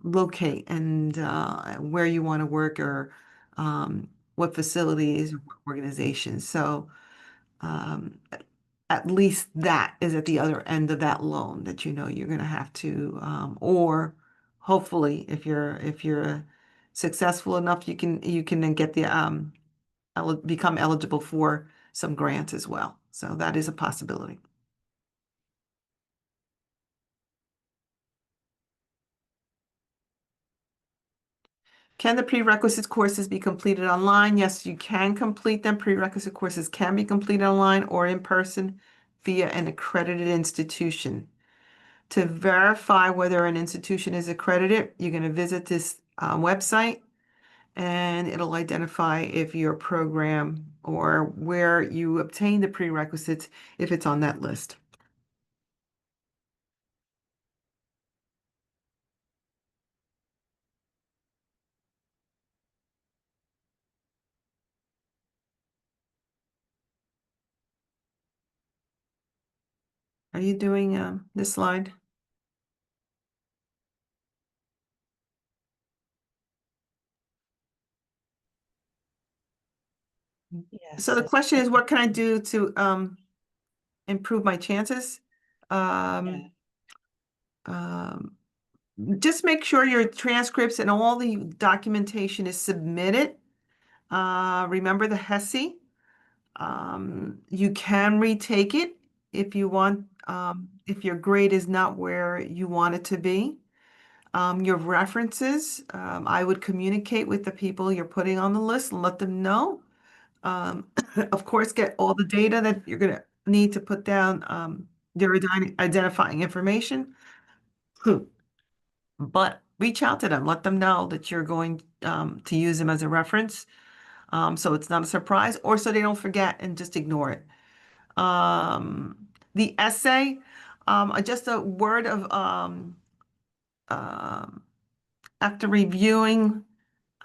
locate and where you want to work, or what facilities, what organizations. So at least that is at the other end of that loan that you're going to have to, or hopefully if you're successful enough, you can then get the become eligible for some grants as well. So that is a possibility. Can the prerequisite courses be completed online? Yes, you can complete them. Prerequisite courses can be completed online or in person via an accredited institution. To verify whether an institution is accredited, you're going to visit this website, and it'll identify if your program or where you obtain the prerequisites, if it's on that list. Are you doing this slide? Yes, So the that's question is, okay. what can I do to improve my chances? Just make sure your transcripts and all the documentation is submitted. Remember the HESI. You can retake it if you want, if your grade is not where you want it to be. Your references, I would communicate with the people you're putting on the list and let them know. Of course, get all the data that you're going to need to put down, their identifying information. But reach out to them, let them know that you're going to use them as a reference. So it's not a surprise, or so they don't forget and just ignore it. The essay, just a word of after reviewing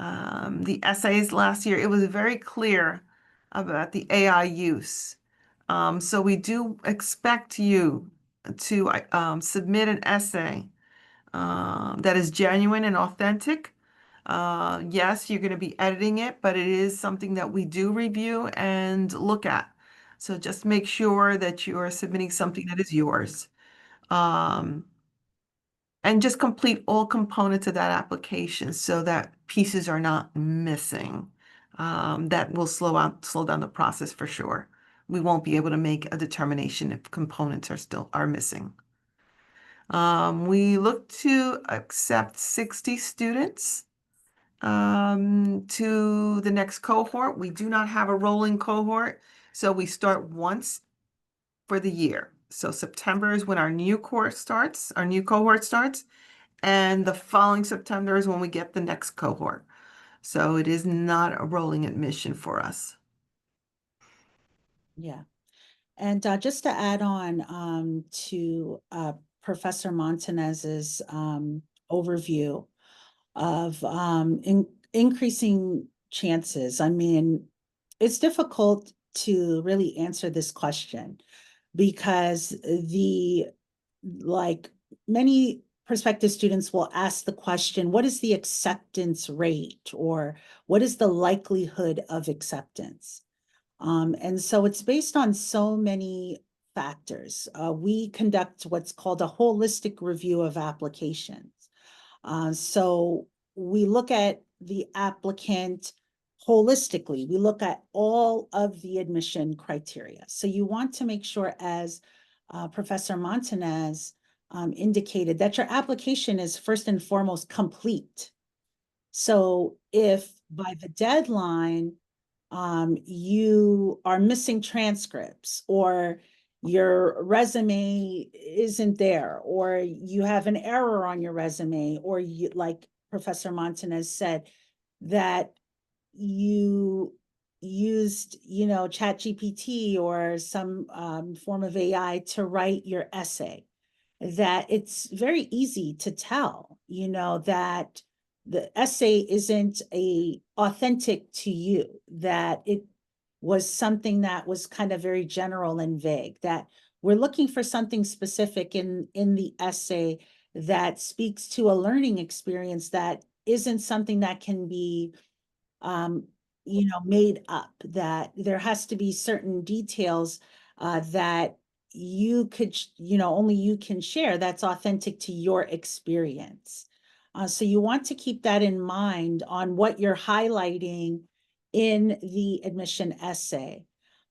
the essays last year, it was very clear about the AI use. So we do expect you to submit an essay that is genuine and authentic. Yes, you're going to be editing it, but it is something that we do review and look at. So just make sure that you are submitting something that is yours. And just complete all components of that application so that pieces are not missing. That will slow down the process for sure. We won't be able to make a determination if components are missing. We look to accept 60 students to the next cohort. We do not have a rolling cohort, so we start once for the year. So September is when our new cohort starts, and the following September is when we get the next cohort. So it is not a rolling admission for us. Yeah. And just to add on to Professor Montanez's overview of increasing chances. I mean, it's difficult to really answer this question because many prospective students will ask the question, what is the acceptance rate, or what is the likelihood of acceptance? And so it's based on so many factors. We conduct what's called a holistic review of applications. So we look at the applicant holistically. We look at all of the admission criteria. So you want to make sure, as Professor Montanez indicated, that your application is first and foremost complete. So if by the deadline, you are missing transcripts, or your resume isn't there, or you have an error on your resume, or you, like Professor Montanez said, that you used, ChatGPT or some form of AI to write your essay, that it's very easy to tell, that the essay isn't authentic to you, that it was something that was kind of very general and vague, that we're looking for something specific in the essay that speaks to a learning experience that isn't something that can be made up, that there has to be certain details that you could, only you can share, that's authentic to your experience. So you want to keep that in mind on what you're highlighting in the admission essay.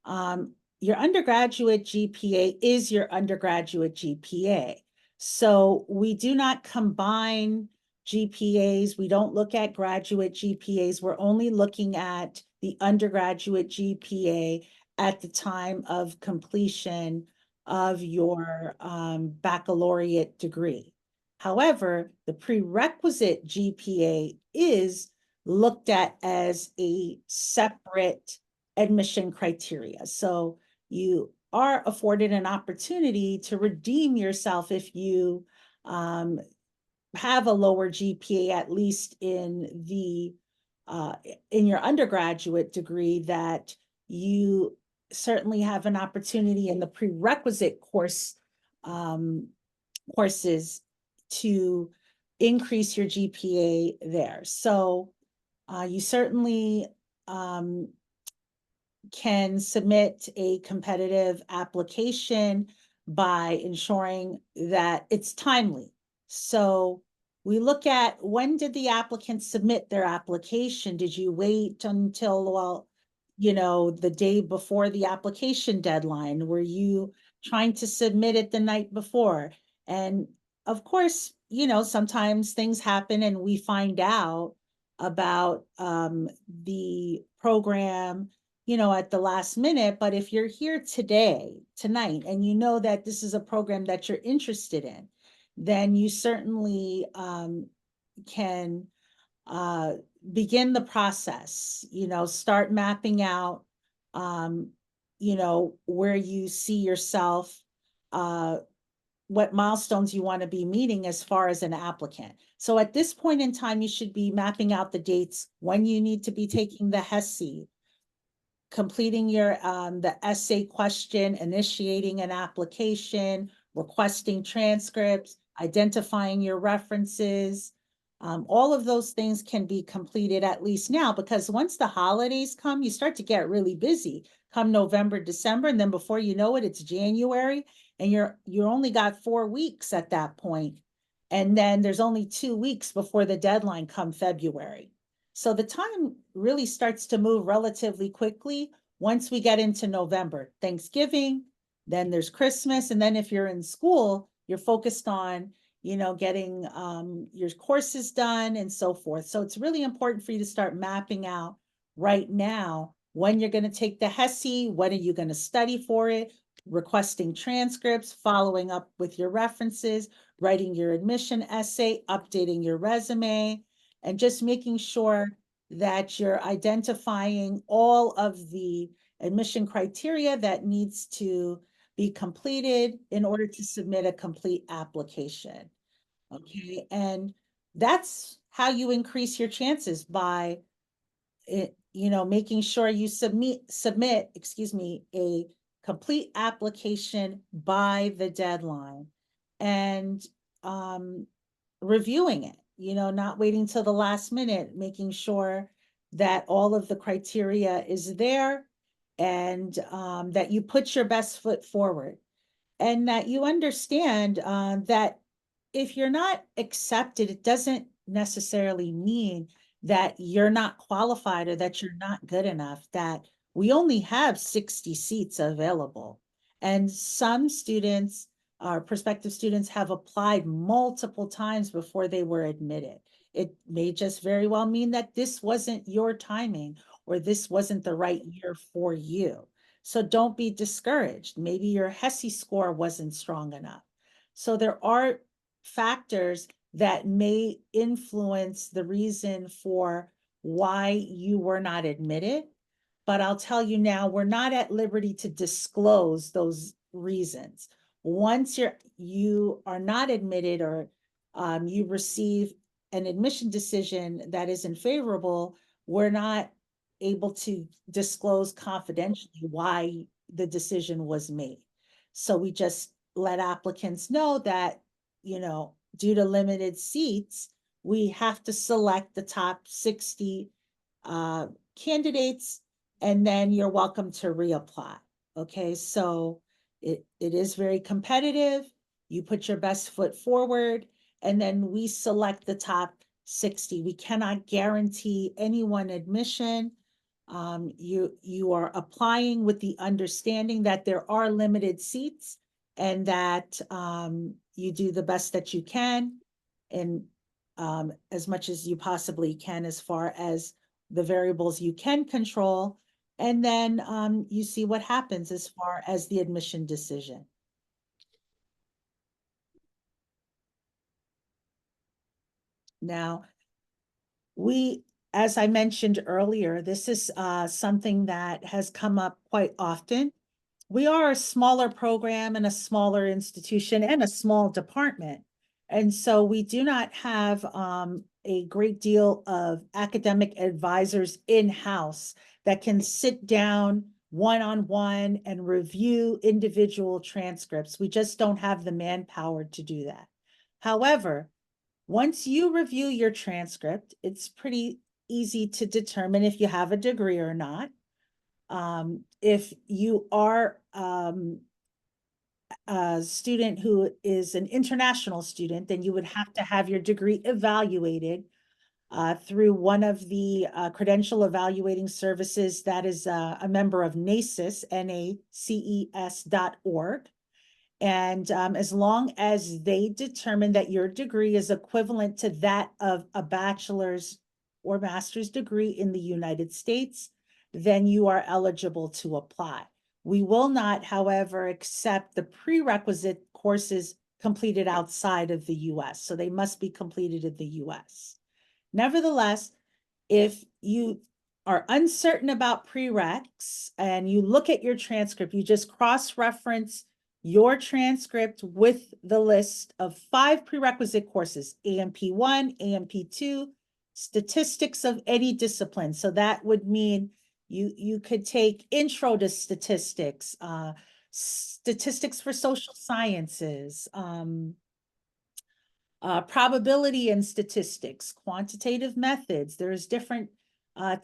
Your undergraduate GPA is your undergraduate GPA. So we do not combine GPAs. We don't look at graduate GPAs. We're only looking at the undergraduate GPA at the time of completion of your baccalaureate degree. However, the prerequisite GPA is looked at as a separate admission criteria. So you are afforded an opportunity to redeem yourself if you have a lower GPA, at least in your undergraduate degree, that you certainly have an opportunity in the prerequisite courses to increase your GPA there. So you certainly can submit a competitive application by ensuring that it's timely. So we look at, when did the applicant submit their application? Did you wait until, the day before the application deadline? Were you trying to submit it the night before? And of course, sometimes things happen and we find out about the program, at the last minute. But if you're here tonight, and you know that this is a program that you're interested in, then you certainly can begin the process, start mapping out, where you see yourself, what milestones you want to be meeting as far as an applicant. So at this point in time, you should be mapping out the dates when you need to be taking the HESI, completing your the essay question, initiating an application, requesting transcripts, identifying your references. All of those things can be completed at least now, because once the holidays come, you start to get really busy come November, December, and then before you know it, it's January, and you're only got 4 weeks at that point. And then there's only 2 weeks before the deadline come February. So the time really starts to move relatively quickly once we get into November. Thanksgiving, then there's Christmas, and then if you're in school, you're focused on, getting your courses done and so forth. So it's really important for you to start mapping out right now when you're going to take the HESI, when are you going to study for it, requesting transcripts, following up with your references, writing your admission essay, updating your resume, and just making sure that you're identifying all of the admission criteria that needs to be completed in order to submit a complete application. Okay, and that's how you increase your chances, by making sure you submit, a complete application by the deadline, and reviewing it, not waiting till the last minute, making sure that all of the criteria is there, and that you put your best foot forward, and that you understand that if you're not accepted, it doesn't necessarily mean that you're not qualified or that you're not good enough, that we only have 60 seats available. And some students, our prospective students, have applied multiple times before they were admitted. It may just very well mean that this wasn't your timing or this wasn't the right year for you. So don't be discouraged. Maybe your HESI score wasn't strong enough. So there are factors that may influence the reason for why you were not admitted. But I'll tell you now, we're not at liberty to disclose those reasons. Once you are not admitted, or you receive an admission decision that isn't favorable, we're not able to disclose confidentially why the decision was made. So we just let applicants know that, due to limited seats, we have to select the top 60 candidates, and then you're welcome to reapply. Okay, so it is very competitive. You put your best foot forward, and then we select the top 60. We cannot guarantee anyone admission. You are applying with the understanding that there are limited seats, and that you do the best that you can, and as much as you possibly can as far as the variables you can control, and then you see what happens as far as the admission decision. Now, as I mentioned earlier, this is something that has come up quite often. We are a smaller program and a smaller institution and a small department. And so we do not have a great deal of academic advisors in-house that can sit down one-on-one and review individual transcripts. We just don't have the manpower to do that. However, once you review your transcript, it's pretty easy to determine if you have a degree or not. If you are a student who is an international student, then you would have to have your degree evaluated through one of the credential evaluating services that is a member of NACES, NACES.org. And as long as they determine that your degree is equivalent to that of a bachelor's or master's degree in the United States, then you are eligible to apply. We will not, however, accept the prerequisite courses completed outside of the US. So they must be completed in the US. Nevertheless, if you are uncertain about prereqs and you look at your transcript, you just cross-reference your transcript with the list of 5 prerequisite courses: AMP1, AMP2, statistics of any discipline. So that would mean you could take intro to statistics, statistics for social sciences, probability and statistics, quantitative methods. There's different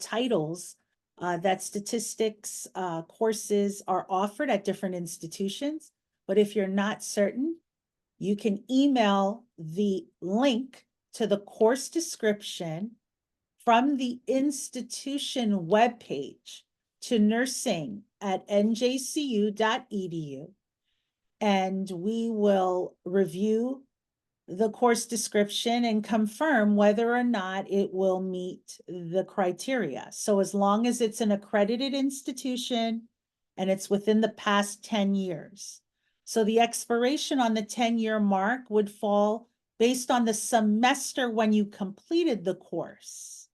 titles that statistics courses are offered at different institutions. But if you're not certain, you can email the link to the course description from the institution webpage to nursing@njcu.edu, and we will review the course description and confirm whether or not it will meet the criteria. So as long as it's an accredited institution and it's within the past 10 years. So the expiration on the 10-year mark would fall based on the semester when you completed the course,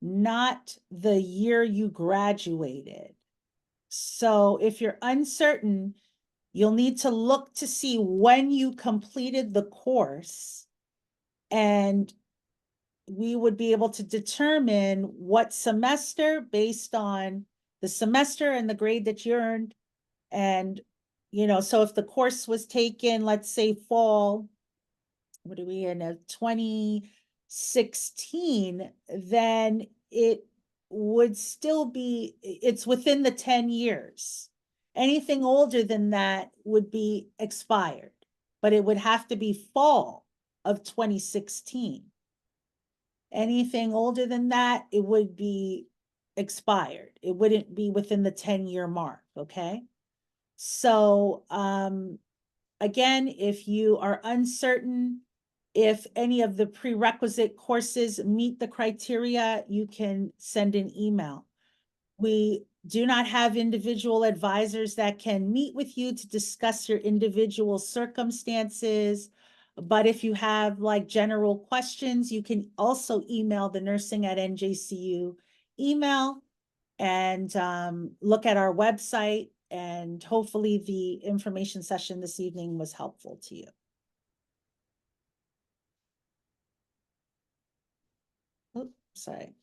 not the year you graduated. So if you're uncertain, you'll need to look to see when you completed the course, and we would be able to determine what semester based on the semester and the grade that you earned. And, so if the course was taken, let's say fall, what are we in, 2016, then it would still be, it's within the 10 years. Anything older than that would be expired, but it would have to be fall of 2016. Anything older than that, it would be expired. It wouldn't be within the 10-year mark, okay? So, again, if you are uncertain if any of the prerequisite courses meet the criteria, you can send an email. We do not have individual advisors that can meet with you to discuss your individual circumstances. But if you have like general questions, you can also email the nursing at NJCU email and look at our website. And hopefully the information session this evening was helpful to you. Oops, sorry.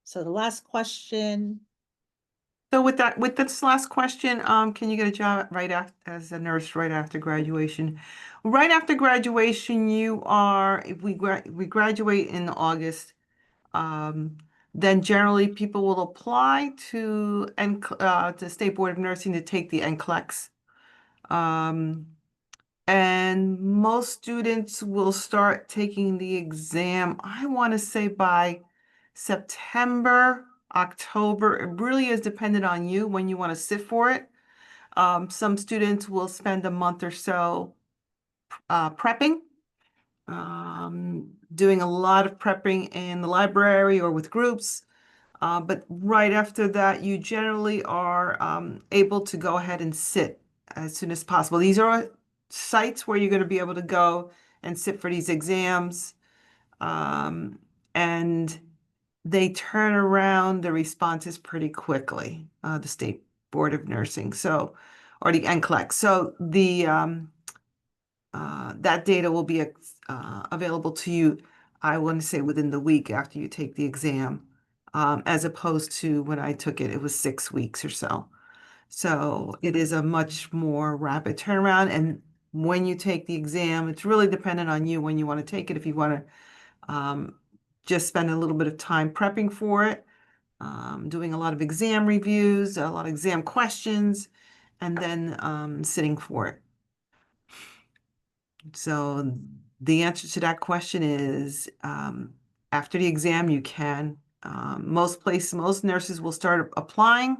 So the last question. So with this last question, can you get a job right after, as a nurse right after graduation? Right after graduation, you are, if we graduate in August, then generally people will apply to the State Board of Nursing to take the NCLEX. And most students will start taking the exam, I want to say by September, October. It really is dependent on you when you want to sit for it. Some students will spend a month or so prepping, doing a lot of prepping in the library or with groups. But right after that, you generally are able to go ahead and sit as soon as possible. These are sites where you're going to be able to go and sit for these exams. And they turn around the responses pretty quickly, the State Board of Nursing, so, or the NCLEX. So that data will be available to you, I want to say within the week after you take the exam, as opposed to when I took it, it was 6 weeks or so. So it is a much more rapid turnaround. And when you take the exam, it's really dependent on you when you want to take it. If you want to just spend a little bit of time prepping for it, doing a lot of exam reviews, a lot of exam questions, and then sitting for it. So the answer to that question is after the exam, you can. Most nurses will start applying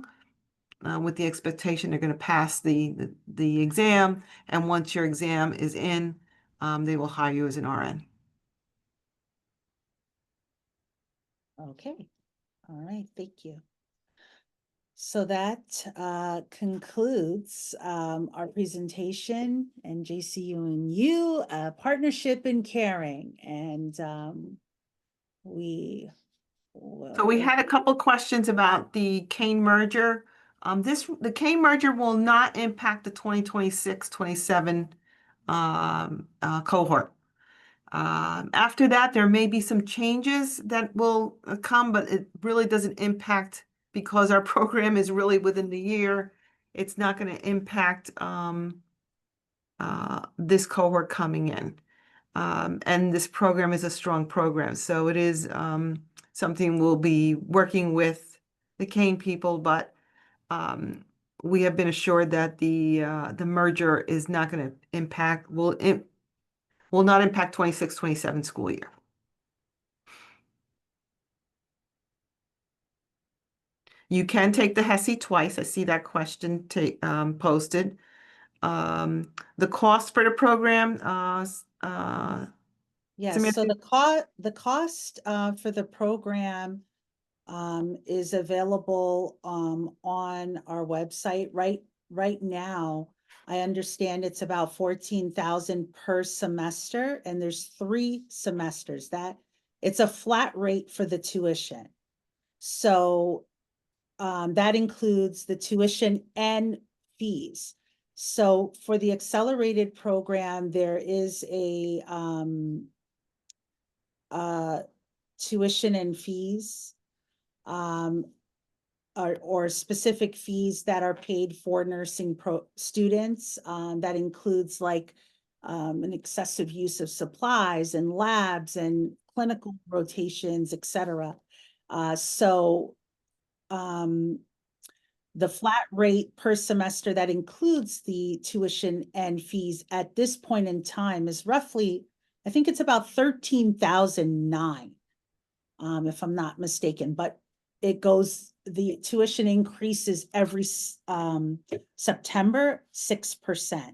with the expectation they're going to pass the exam. And once your exam is in, they will hire you as an RN. Okay. All right. Thank you. So that concludes our presentation, and NJCU and you, partnership in caring. And we will. So we had a couple questions about the Kane merger. The Kane merger will not impact the 2026-27 cohort. After that, there may be some changes that will come, but it really doesn't impact because our program is really within the year. It's not going to impact this cohort coming in. And this program is a strong program. So it is something we'll be working with the Kane people, but we have been assured that the merger is not going to impact, will not impact 26-27 school year. You can take the HESI twice. I see that question posted. The cost for the program, Yes, so Samantha? the cost for the program is available on our website right now. I understand it's about 14,000 per semester, and there's 3 semesters. That it's a flat rate for the tuition. So that includes the tuition and fees. So for the accelerated program, there is a tuition and fees or specific fees that are paid for nursing students. That includes like an excessive use of supplies and labs and clinical rotations, etc. So the flat rate per semester that includes the tuition and fees at this point in time is roughly, I think it's about 13,009, if I'm not mistaken, but it goes, the tuition increases every September 6%.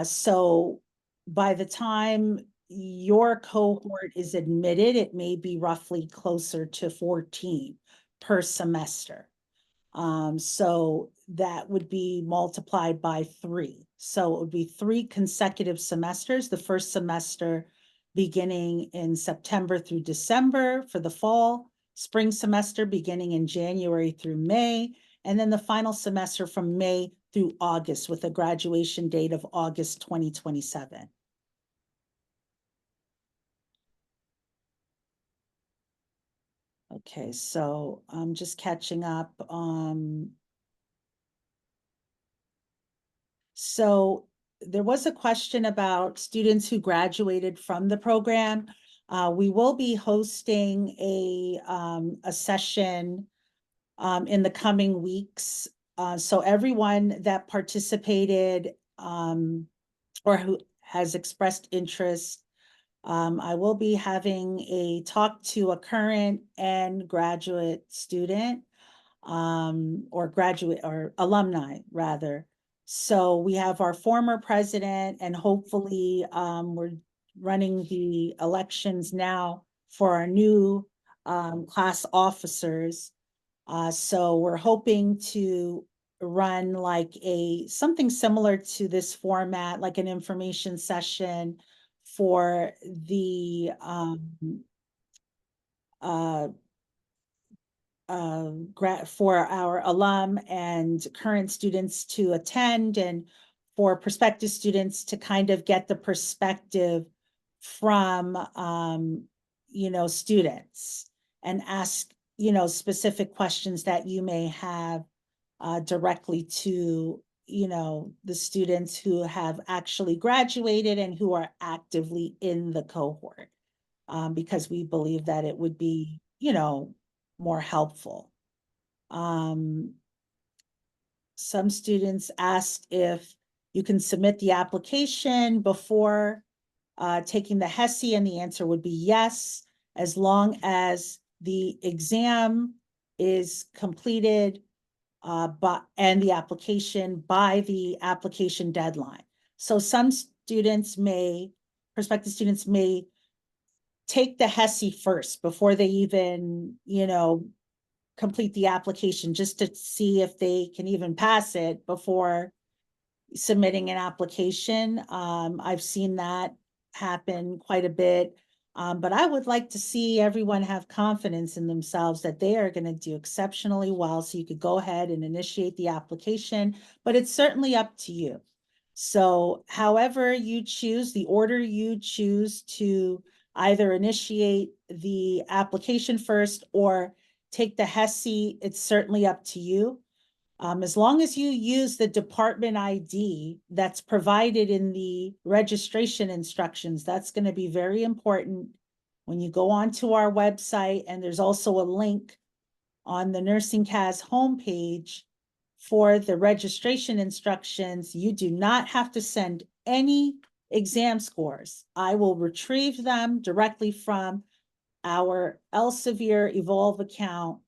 So by the time your cohort is admitted, it may be roughly closer to 14 per semester. So that would be multiplied by 3. So it would be 3 consecutive semesters. The first semester beginning in September through December for the fall, spring semester beginning in January through May, and then the final semester from May through August with a graduation date of August 2027. Okay, so I'm just catching up. So there was a question about students who graduated from the program. We will be hosting a session in the coming weeks. So everyone that participated or who has expressed interest, I will be having a talk to a current and graduate student, or graduate or alumni rather. So we have our former president, and hopefully we're running the elections now for our new class officers. So we're hoping to run like something similar to this format, like an information session for the for our alum and current students to attend, and for prospective students to kind of get the perspective from students and ask specific questions that you may have directly to the students who have actually graduated and who are actively in the cohort, because we believe that it would be more helpful. Some students asked if you can submit the application before taking the HESI, and the answer would be yes, as long as the exam is completed and the application by the application deadline. So some students prospective students may take the HESI first before they even, complete the application, just to see if they can even pass it before submitting an application. I've seen that happen quite a bit. But I would like to see everyone have confidence in themselves that they are going to do exceptionally well. So you could go ahead and initiate the application, but it's certainly up to you. So however you choose, the order you choose to either initiate the application first or take the HESI, it's certainly up to you. As long as you use the department ID that's provided in the registration instructions, that's going to be very important when you go onto our website. And there's also a link on the NursingCAS homepage for the registration instructions. You do not have to send any exam scores. I will retrieve them directly from our Elsevier Evolve account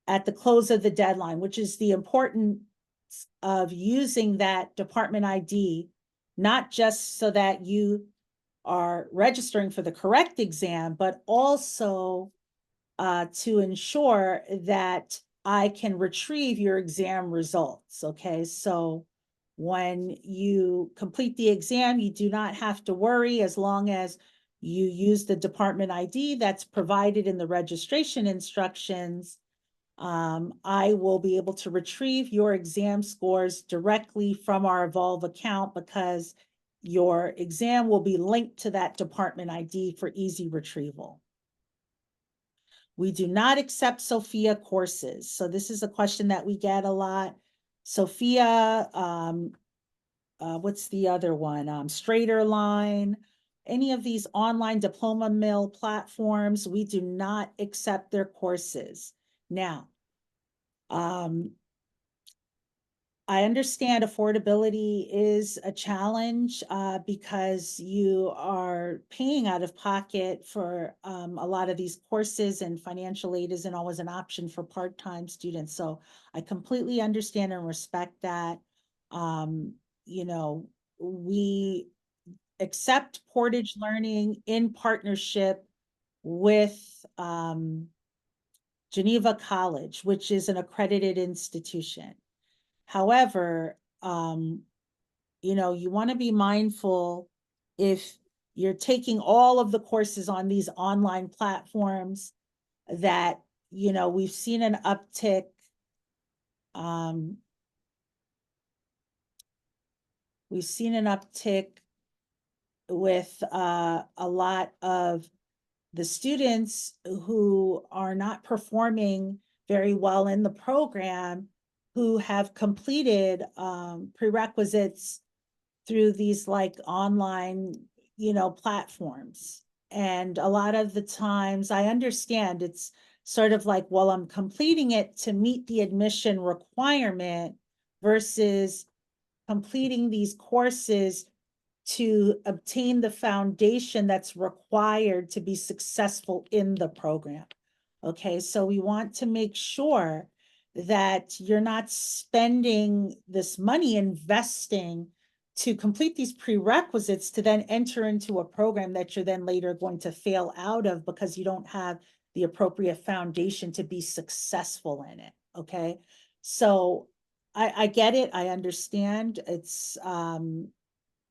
at the close of the deadline, which is the importance of using that department ID, not just so that you are registering for the correct exam, but also to ensure that I can retrieve your exam results. Okay, so when you complete the exam, you do not have to worry as long as you use the department ID that's provided in the registration instructions. I will be able to retrieve your exam scores directly from our Evolve account because your exam will be linked to that department ID for easy retrieval. We do not accept Sophia courses. So this is a question that we get a lot. Sophia, what's the other one? Straighter Line. any of these online diploma mill platforms, we do not accept their courses. Now, I understand affordability is a challenge because you are paying out of pocket for a lot of these courses, and financial aid isn't always an option for part-time students. So I completely understand and respect that. You know, we accept Portage Learning in partnership with Geneva College, which is an accredited institution. However, you know, you want to be mindful if you're taking all of the courses on these online platforms that, you know, we've seen an uptick. We've seen an uptick with a lot of the students who are not performing very well in the program, who have completed prerequisites through these like online, you know, platforms. And a lot of the times I understand it's sort of like, well, I'm completing it to meet the admission requirement versus completing these courses to obtain the foundation that's required to be successful in the program. Okay, so we want to make sure that you're not spending this money investing to complete these prerequisites to then enter into a program that you're then later going to fail out of because you don't have the appropriate foundation to be successful in it. Okay, so I get it. I understand. It's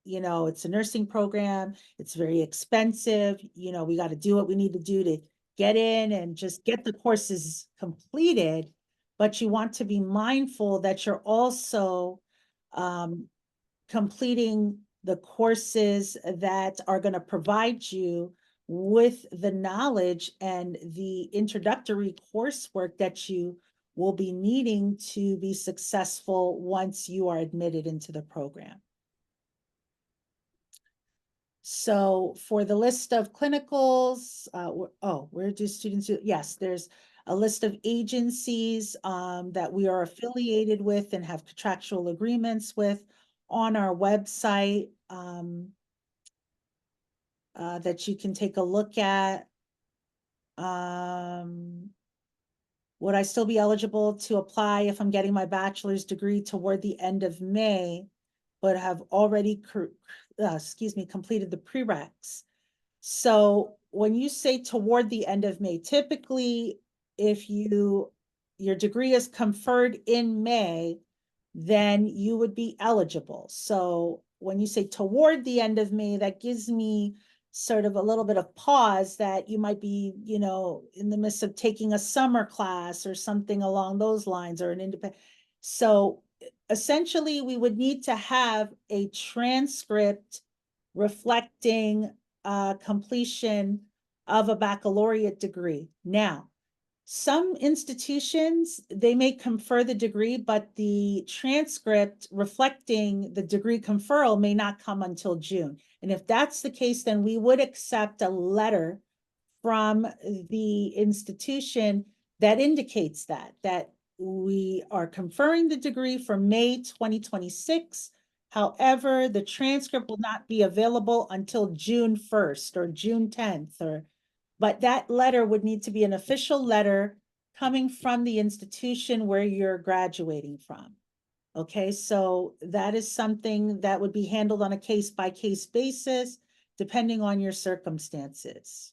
you know, it's a nursing program. It's very expensive. You know, we got to do what we need to do to get in and just get the courses completed. But you want to be mindful that you're also completing the courses that are going to provide you with the knowledge and the introductory coursework that you will be needing to be successful once you are admitted into the program. So for the list of clinicals, where do students do? Yes, there's a list of agencies that we are affiliated with and have contractual agreements with on our website that you can take a look at. Would I still be eligible to apply if I'm getting my bachelor's degree toward the end of May, but have already completed the prereqs? So when you say toward the end of May, typically if your degree is conferred in May, then you would be eligible. So when you say toward the end of May, that gives me sort of a little bit of pause that you might be, you know, in the midst of taking a summer class or something along those lines, or an independent. So essentially we would need to have a transcript reflecting completion of a baccalaureate degree. Now, some institutions, they may confer the degree, but the transcript reflecting the degree conferral may not come until June. And if that's the case, then we would accept a letter from the institution that indicates that we are conferring the degree for May 2026. However, the transcript will not be available until June 1st or June 10th, but that letter would need to be an official letter coming from the institution where you're graduating from. Okay, so that is something that would be handled on a case-by-case basis, depending on your circumstances.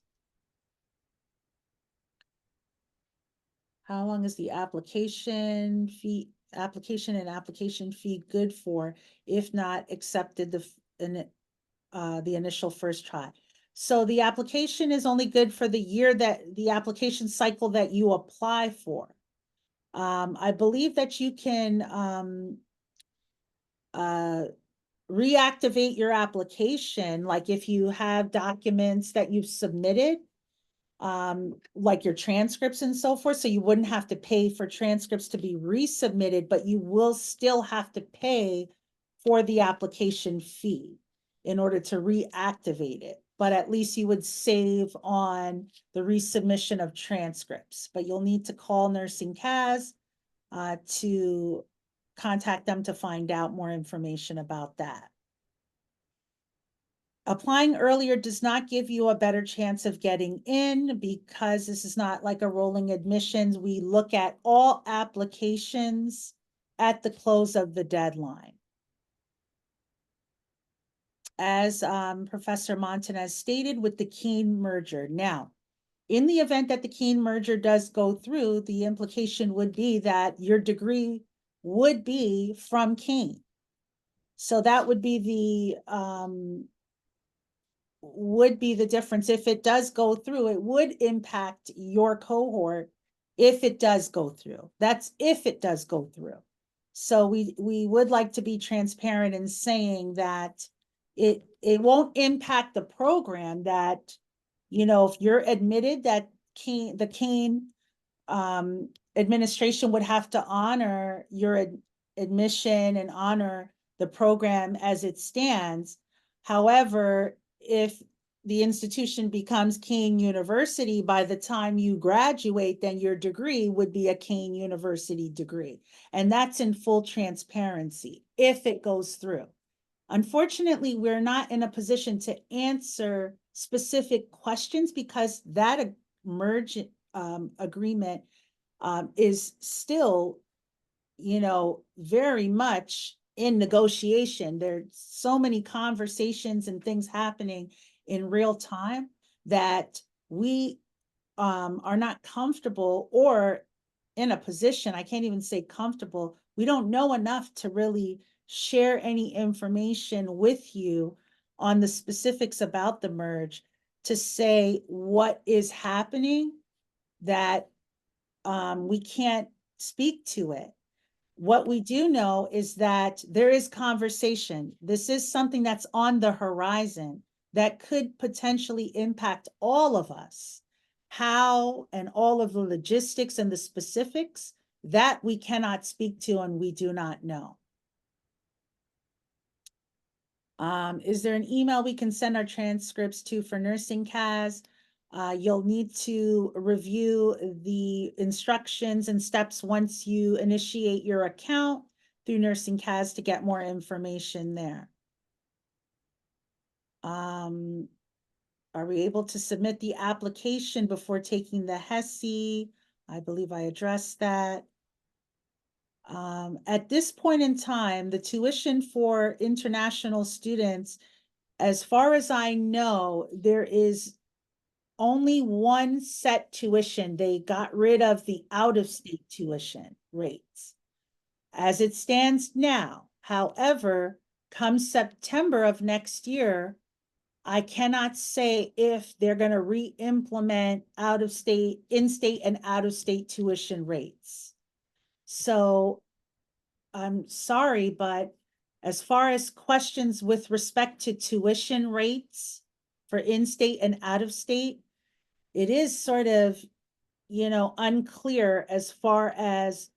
How long is the application fee good for, if not accepted the initial first try? So the application is only good for the year that the application cycle that you apply for. I believe that you can reactivate your application, like if you have documents that you've submitted, like your transcripts and so forth, so you wouldn't have to pay for transcripts to be resubmitted, but you will still have to pay for the application fee in order to reactivate it. but at least you would save on the resubmission of transcripts. But you'll need to call NursingCAS to contact them to find out more information about that. Applying earlier does not give you a better chance of getting in because this is not like a rolling admissions. We look at all applications at the close of the deadline. As Professor Montanez stated with the Keene merger. Now, in the event that the Keene merger does go through, the implication would be that your degree would be from Keene. So that would be the difference. If it does go through, it would impact your cohort if it does go through. That's if it does go through. So we would like to be transparent in saying that it won't impact the program, that, you know, if you're admitted, that the Keene administration would have to honor your admission and honor the program as it stands. However, if the institution becomes Keene University, by the time you graduate, then your degree would be a Keene University degree. And that's in full transparency if it goes through. Unfortunately, we're not in a position to answer specific questions because that merge agreement is still, you know, very much in negotiation. There's so many conversations and things happening in real time that we are not comfortable or in a position, I can't even say comfortable, we don't know enough to really share any information with you on the specifics about the merge to say what is happening, that we can't speak to it. What we do know is that there is conversation. This is something that's on the horizon that could potentially impact all of us. How and all of the logistics and the specifics, that we cannot speak to and we do not know. Is there an email we can send our transcripts to for NursingCAS? You'll need to review the instructions and steps once you initiate your account through NursingCAS to get more information there. Are we able to submit the application before taking the HESI? I believe I addressed that. At this point in time, the tuition for international students, as far as I know, there is only one set tuition. They got rid of the out-of-state tuition rates as it stands now. However, come September of next year, I cannot say if they're going to re-implement out-of-state, in-state and out-of-state tuition rates. So I'm sorry, but as far as questions with respect to tuition rates for in-state and out-of-state, it is sort of, you know, unclear as far as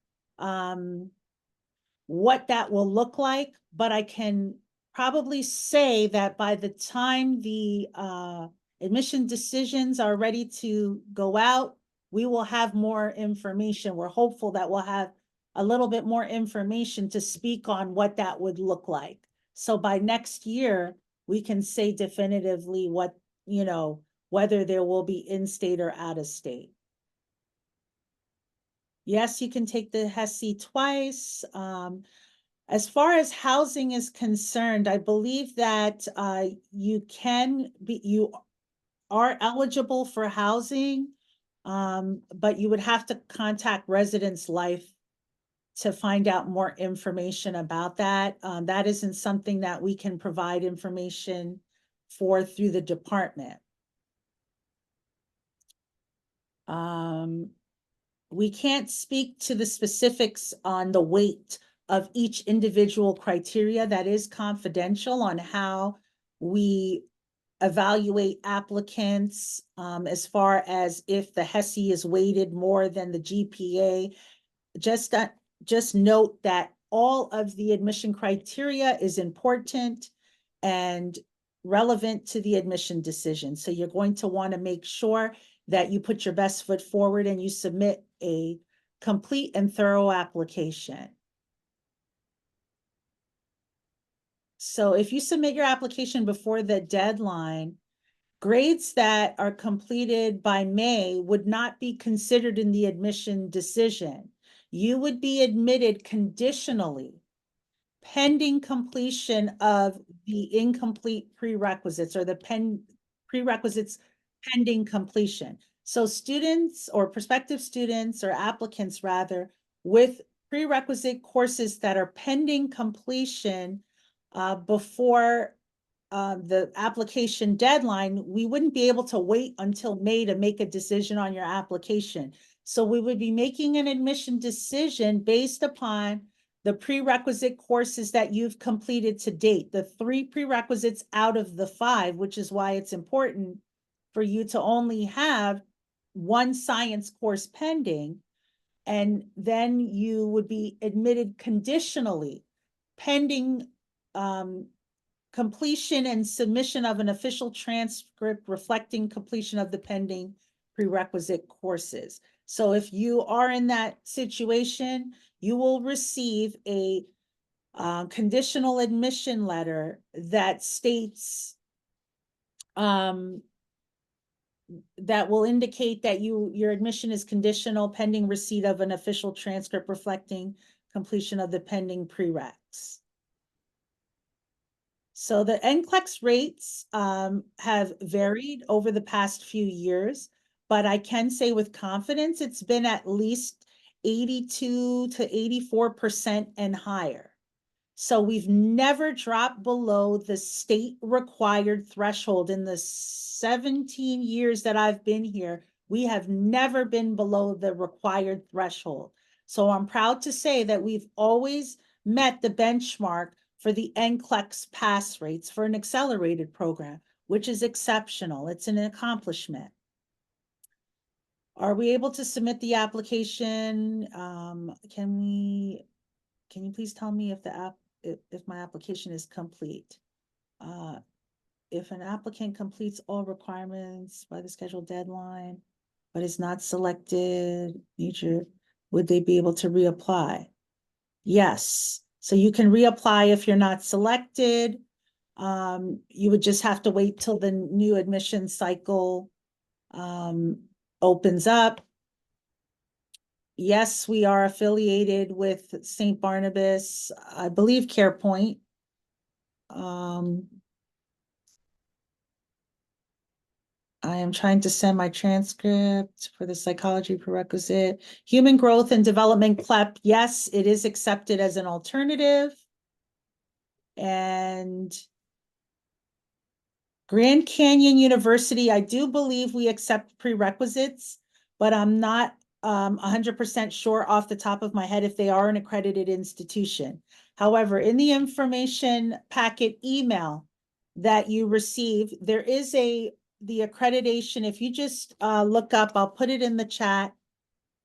what that will look like, but I can probably say that by the time the admission decisions are ready to go out, we will have more information. We're hopeful that we'll have a little bit more information to speak on what that would look like. So by next year, we can say definitively what, you know, whether there will be in-state or out-of-state. Yes, you can take the HESI twice. As far as housing is concerned, I believe that you are eligible for housing, but you would have to contact Residence Life to find out more information about that. That isn't something that we can provide information for through the department. We can't speak to the specifics on the weight of each individual criteria. That is confidential on how we evaluate applicants, as far as if the HESI is weighted more than the GPA. Just note that all of the admission criteria is important, and relevant to the admission decision. So you're going to want to make sure that you put your best foot forward and you submit a complete and thorough application. So if you submit your application before the deadline, grades that are completed by May would not be considered in the admission decision. You would be admitted conditionally, pending completion of the incomplete prerequisites or the prerequisites pending completion. So students or prospective students or applicants rather with prerequisite courses that are pending completion before the application deadline, we wouldn't be able to wait until May to make a decision on your application. So we would be making an admission decision based upon the prerequisite courses that you've completed to date, the 3 prerequisites out of the 5, which is why it's important for you to only have 1 science course pending. And then you would be admitted conditionally, pending completion and submission of an official transcript reflecting completion of the pending prerequisite courses. So if you are in that situation, you will receive a conditional admission letter that states that will indicate that your admission is conditional pending receipt of an official transcript reflecting completion of the pending prereqs. So the NCLEX rates have varied over the past few years, but I can say with confidence it's been at least 82 to 84% and higher. So we've never dropped below the state required threshold. In the 17 years that I've been here, we have never been below the required threshold. So I'm proud to say that we've always met the benchmark for the NCLEX pass rates for an accelerated program, which is exceptional. It's an accomplishment. Are we able to submit the application? Can you please tell me if my application is complete? If an applicant completes all requirements by the scheduled deadline, but is not selected, would they be able to reapply? Yes. So you can reapply if you're not selected. You would just have to wait till the new admission cycle opens up. Yes, we are affiliated with St. Barnabas, I believe CarePoint. I am trying to send my transcript for the psychology prerequisite. Human growth and development CLEP, yes, it is accepted as an alternative. And Grand Canyon University, I do believe we accept prerequisites, but I'm not 100% sure off the top of my head if they are an accredited institution. However, in the information packet email that you receive, there is the accreditation. If you just look up, I'll put it in the chat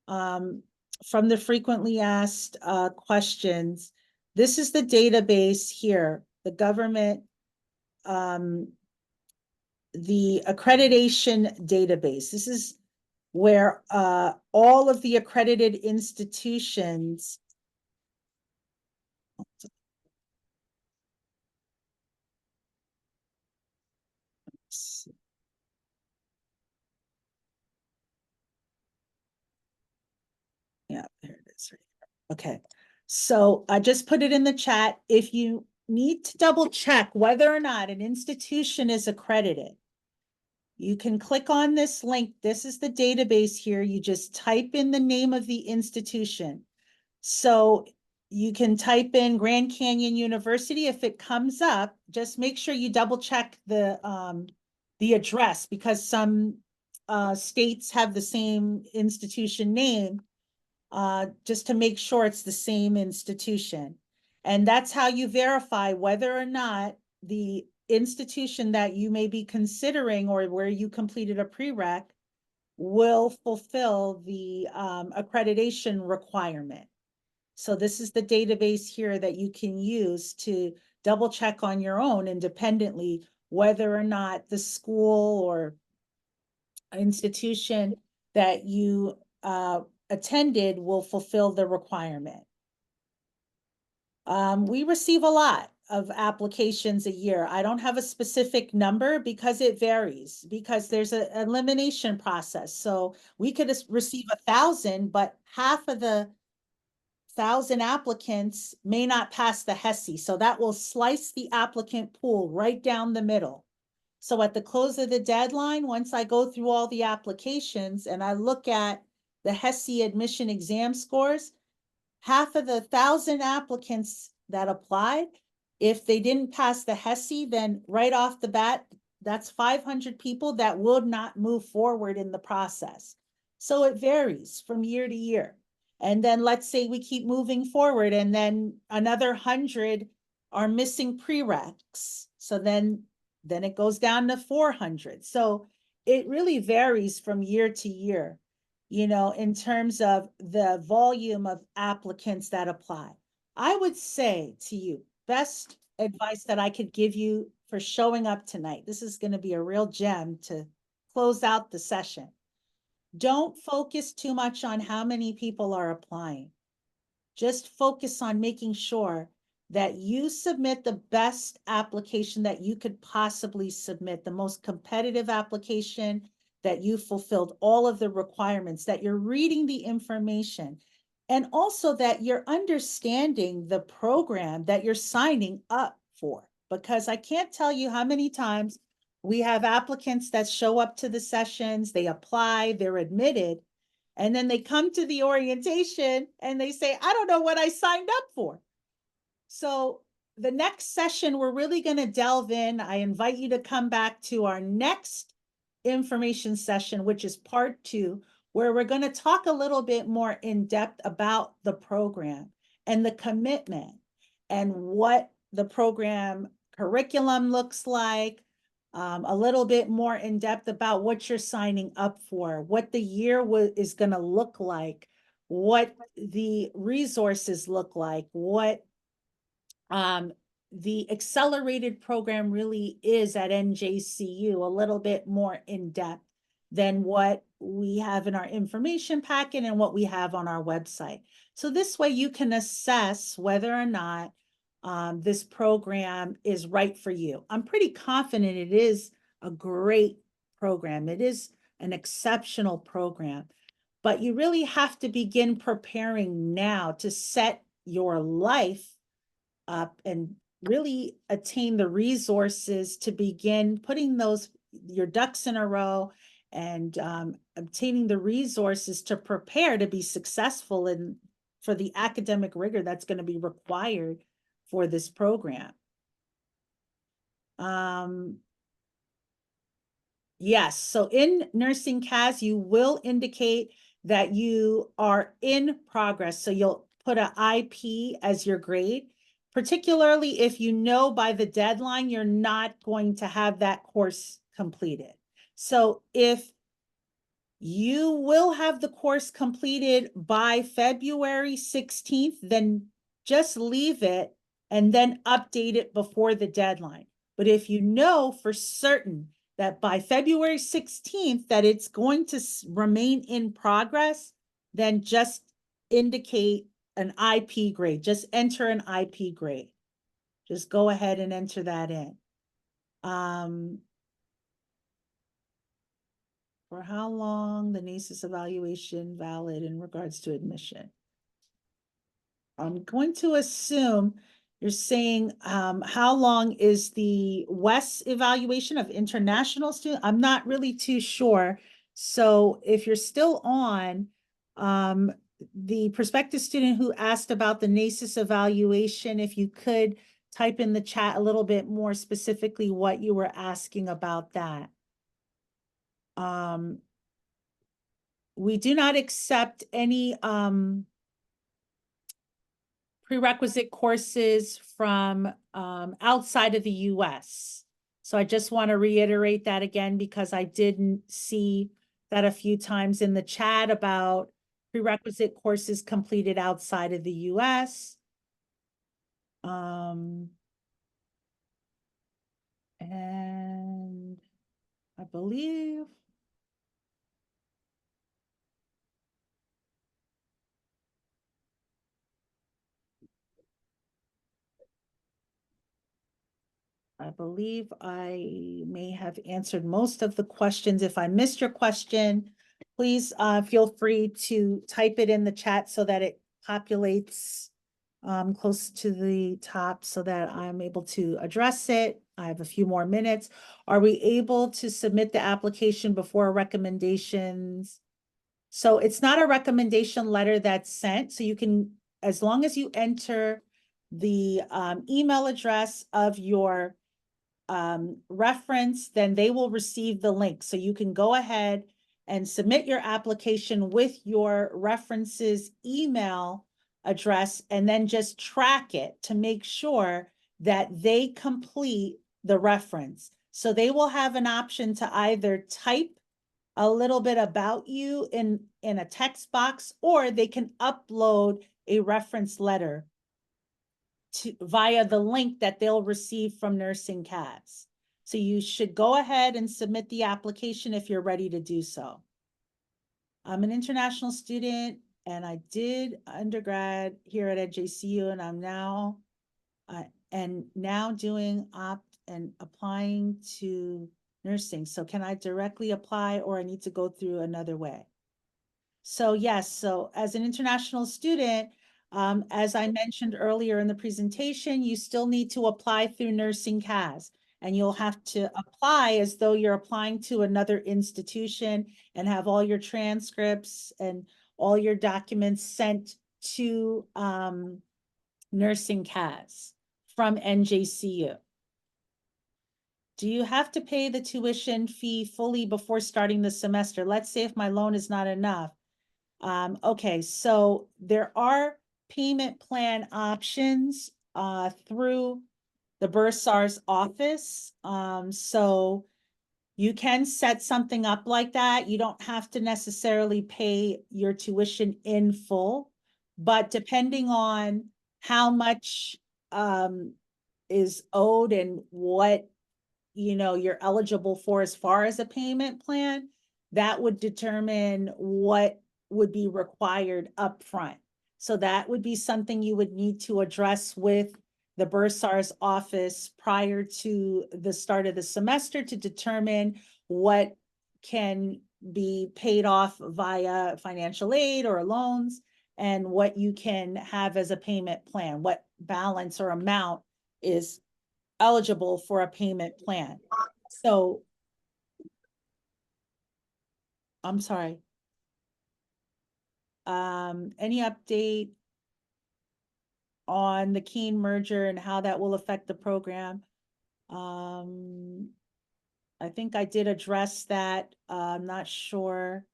from the frequently asked questions. This is the database here, the government, the accreditation database. This is where all of the accredited institutions yeah, there it is right here. Okay, so I just put it in the chat. If you need to double check whether or not an institution is accredited, you can click on this link. This is the database here. You just type in the name of the institution. So you can type in Grand Canyon University. If it comes up, just make sure you double check the address, because some states have the same institution name, just to make sure it's the same institution. And that's how you verify whether or not the institution that you may be considering or where you completed a prereq will fulfill the accreditation requirement. So this is the database here that you can use to double check on your own independently whether or not the school or institution that you attended will fulfill the requirement. We receive a lot of applications a year. I don't have a specific number because it varies, because there's an elimination process. So we could receive 1,000, but half of the 1,000 applicants may not pass the HESI. So that will slice the applicant pool right down the middle. So at the close of the deadline, once I go through all the applications and I look at the HESI admission exam scores, half of the 1,000 applicants that applied, if they didn't pass the HESI, then right off the bat, that's 500 people that would not move forward in the process. So it varies from year to year. And then let's say we keep moving forward and then another 100 are missing prereqs. So then it goes down to 400. So it really varies from year to year, you know, in terms of the volume of applicants that apply. I would say to you, best advice that I could give you for showing up tonight, this is going to be a real gem to close out the session. Don't focus too much on how many people are applying. Just focus on making sure that you submit the best application that you could possibly submit, the most competitive application, that you fulfilled all of the requirements, that you're reading the information, and also that you're understanding the program that you're signing up for. Because I can't tell you how many times we have applicants that show up to the sessions, they apply, they're admitted, and then they come to the orientation and they say, I don't know what I signed up for. So the next session, we're really going to delve in. I invite you to come back to our next information session, which is part 2, where we're going to talk a little bit more in depth about the program and the commitment and what the program curriculum looks like, a little bit more in depth about what you're signing up for, what the year is going to look like, what the resources look like, what the accelerated program really is at NJCU, a little bit more in depth than what we have in our information packet and what we have on our website. So this way you can assess whether or not this program is right for you. I'm pretty confident it is a great program. It is an exceptional program, but you really have to begin preparing now to set your life up and really attain the resources to begin putting your ducks in a row and obtaining the resources to prepare to be successful for the academic rigor that's going to be required for this program. Yes, so in NursingCAS, you will indicate that you are in progress. So you'll put an IP as your grade, particularly if you know by the deadline you're not going to have that course completed. So if you will have the course completed by February 16th, then just leave it and then update it before the deadline. But if you know for certain that by February 16th that it's going to remain in progress, then just indicate an IP grade. Just enter an IP grade. Just go ahead and enter that in. For how long the NACES evaluation valid in regards to admission? I'm going to assume you're saying how long is the WES evaluation of international students? I'm not really too sure. So if you're still on, the prospective student who asked about the NACES evaluation, if you could type in the chat a little bit more specifically what you were asking about that. We do not accept any prerequisite courses from outside of the US. So I just want to reiterate that again, because I didn't see that a few times in the chat about prerequisite courses completed outside of the US. And And I believe I may have answered most of the questions. If I missed your question, please feel free to type it in the chat so that it populates close to the top so that I'm able to address it. I have a few more minutes. Are we able to submit the application before recommendations? So it's not a recommendation letter that's sent, so you can, as long as you enter the email address of your reference, then they will receive the link. So you can go ahead and submit your application with your references email address and then just track it to make sure that they complete the reference. So they will have an option to either type a little bit about you in a text box, or they can upload a reference letter via the link that they'll receive from NursingCAS. So you should go ahead and submit the application if you're ready to do so. I'm an international student and I did undergrad here at NJCU, and I'm now doing opt and applying to nursing. So can I directly apply, or I need to go through another way? So yes, so as an international student, as I mentioned earlier in the presentation, you still need to apply through NursingCAS, and you'll have to apply as though you're applying to another institution and have all your transcripts and all your documents sent to NursingCAS from NJCU. Do you have to pay the tuition fee fully before starting the semester? Let's say if my loan is not enough. Okay, so there are payment plan options through the bursar's office. So you can set something up like that. You don't have to necessarily pay your tuition in full, but depending on how much is owed and what you're eligible for as far as a payment plan, that would determine what would be required upfront. So that would be something you would need to address with the bursar's office prior to the start of the semester to determine what can be paid off via financial aid or loans, and what you can have as a payment plan, what balance or amount is eligible for a payment plan. So, I'm sorry. Any update on the Keene merger and how that will affect the program? I think I did address that. I'm not sure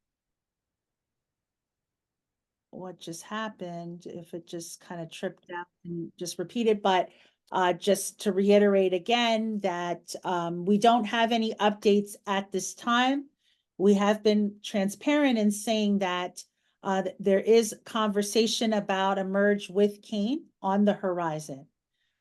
what just happened, if it just kind of tripped out and just repeated, but just to reiterate again that we don't have any updates at this time. We have been transparent in saying that there is conversation about a merge with Keene on the horizon.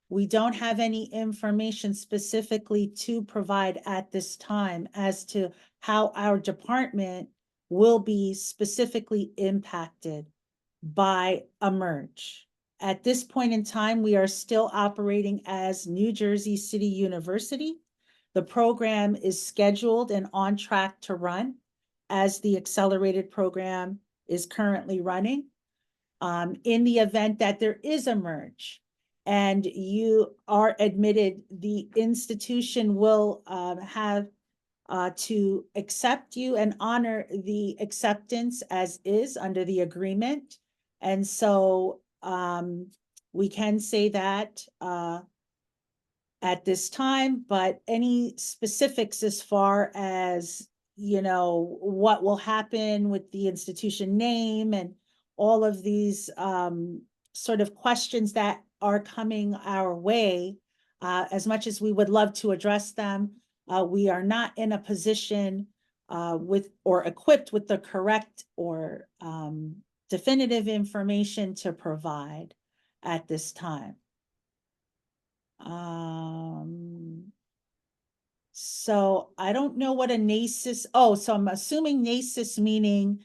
We don't have any information specifically to provide at this time as to how our department will be specifically impacted by a merge. At this point in time, we are still operating as New Jersey City University. The program is scheduled and on track to run as the accelerated program is currently running. In the event that there is a merge and you are admitted, the institution will have to accept you and honor the acceptance as is under the agreement. And so we can say that at this time, but any specifics as far as, what will happen with the institution name and all of these sort of questions that are coming our way, as much as we would love to address them, we are not in a position with or equipped with the correct or definitive information to provide at this time. So I don't know what a NACIS, oh, so I'm assuming NACIS meaning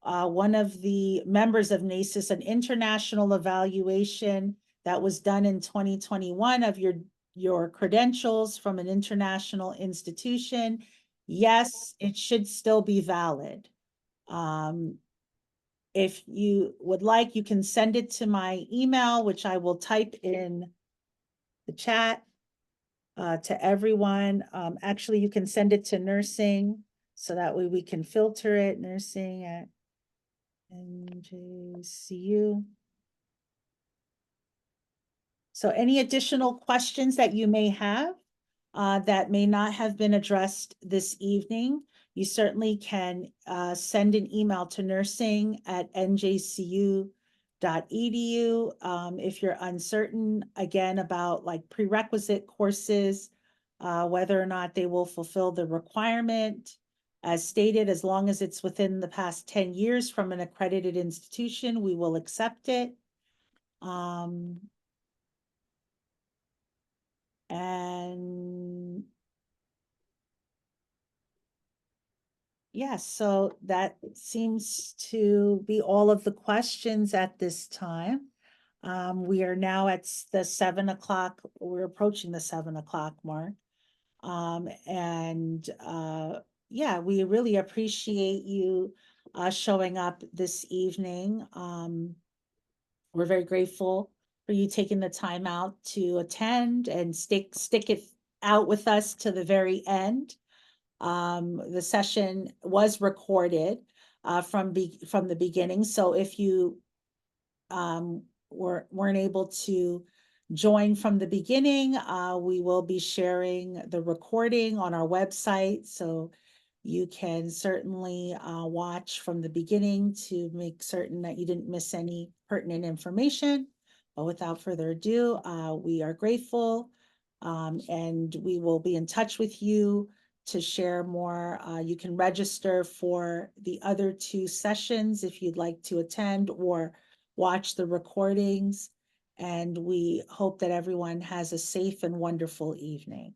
one of the members of NACIS, an international evaluation that was done in 2021 of your credentials from an international institution. Yes, it should still be valid. If you would like, you can send it to my email, which I will type in the chat to everyone. Actually, you can send it to nursing, so that way we can filter it, nursing at NJCU. So any additional questions that you may have that may not have been addressed this evening, you certainly can send an email to nursing@njcu.edu. If you're uncertain, again, about like prerequisite courses, whether or not they will fulfill the requirement. As stated, as long as it's within the past 10 years from an accredited institution, we will accept it. And yeah, so that seems to be all of the questions at this time. We are now at the 7 o'clock, we're approaching the 7 o'clock mark. Yeah, we really appreciate you showing up this evening. We're very grateful for you taking the time out to attend and stick it out with us to the very end. The session was recorded from the beginning, so if you weren't able to join from the beginning, we will be sharing the recording on our website, so you can certainly watch from the beginning to make certain that you didn't miss any pertinent information. But without further ado, we are grateful, and we will be in touch with you to share more. You can register for the other 2 sessions if you'd like to attend or watch the recordings. And we hope that everyone has a safe and wonderful evening.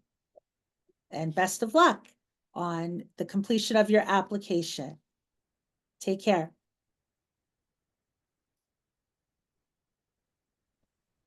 And best of luck on the completion of your application. Take care.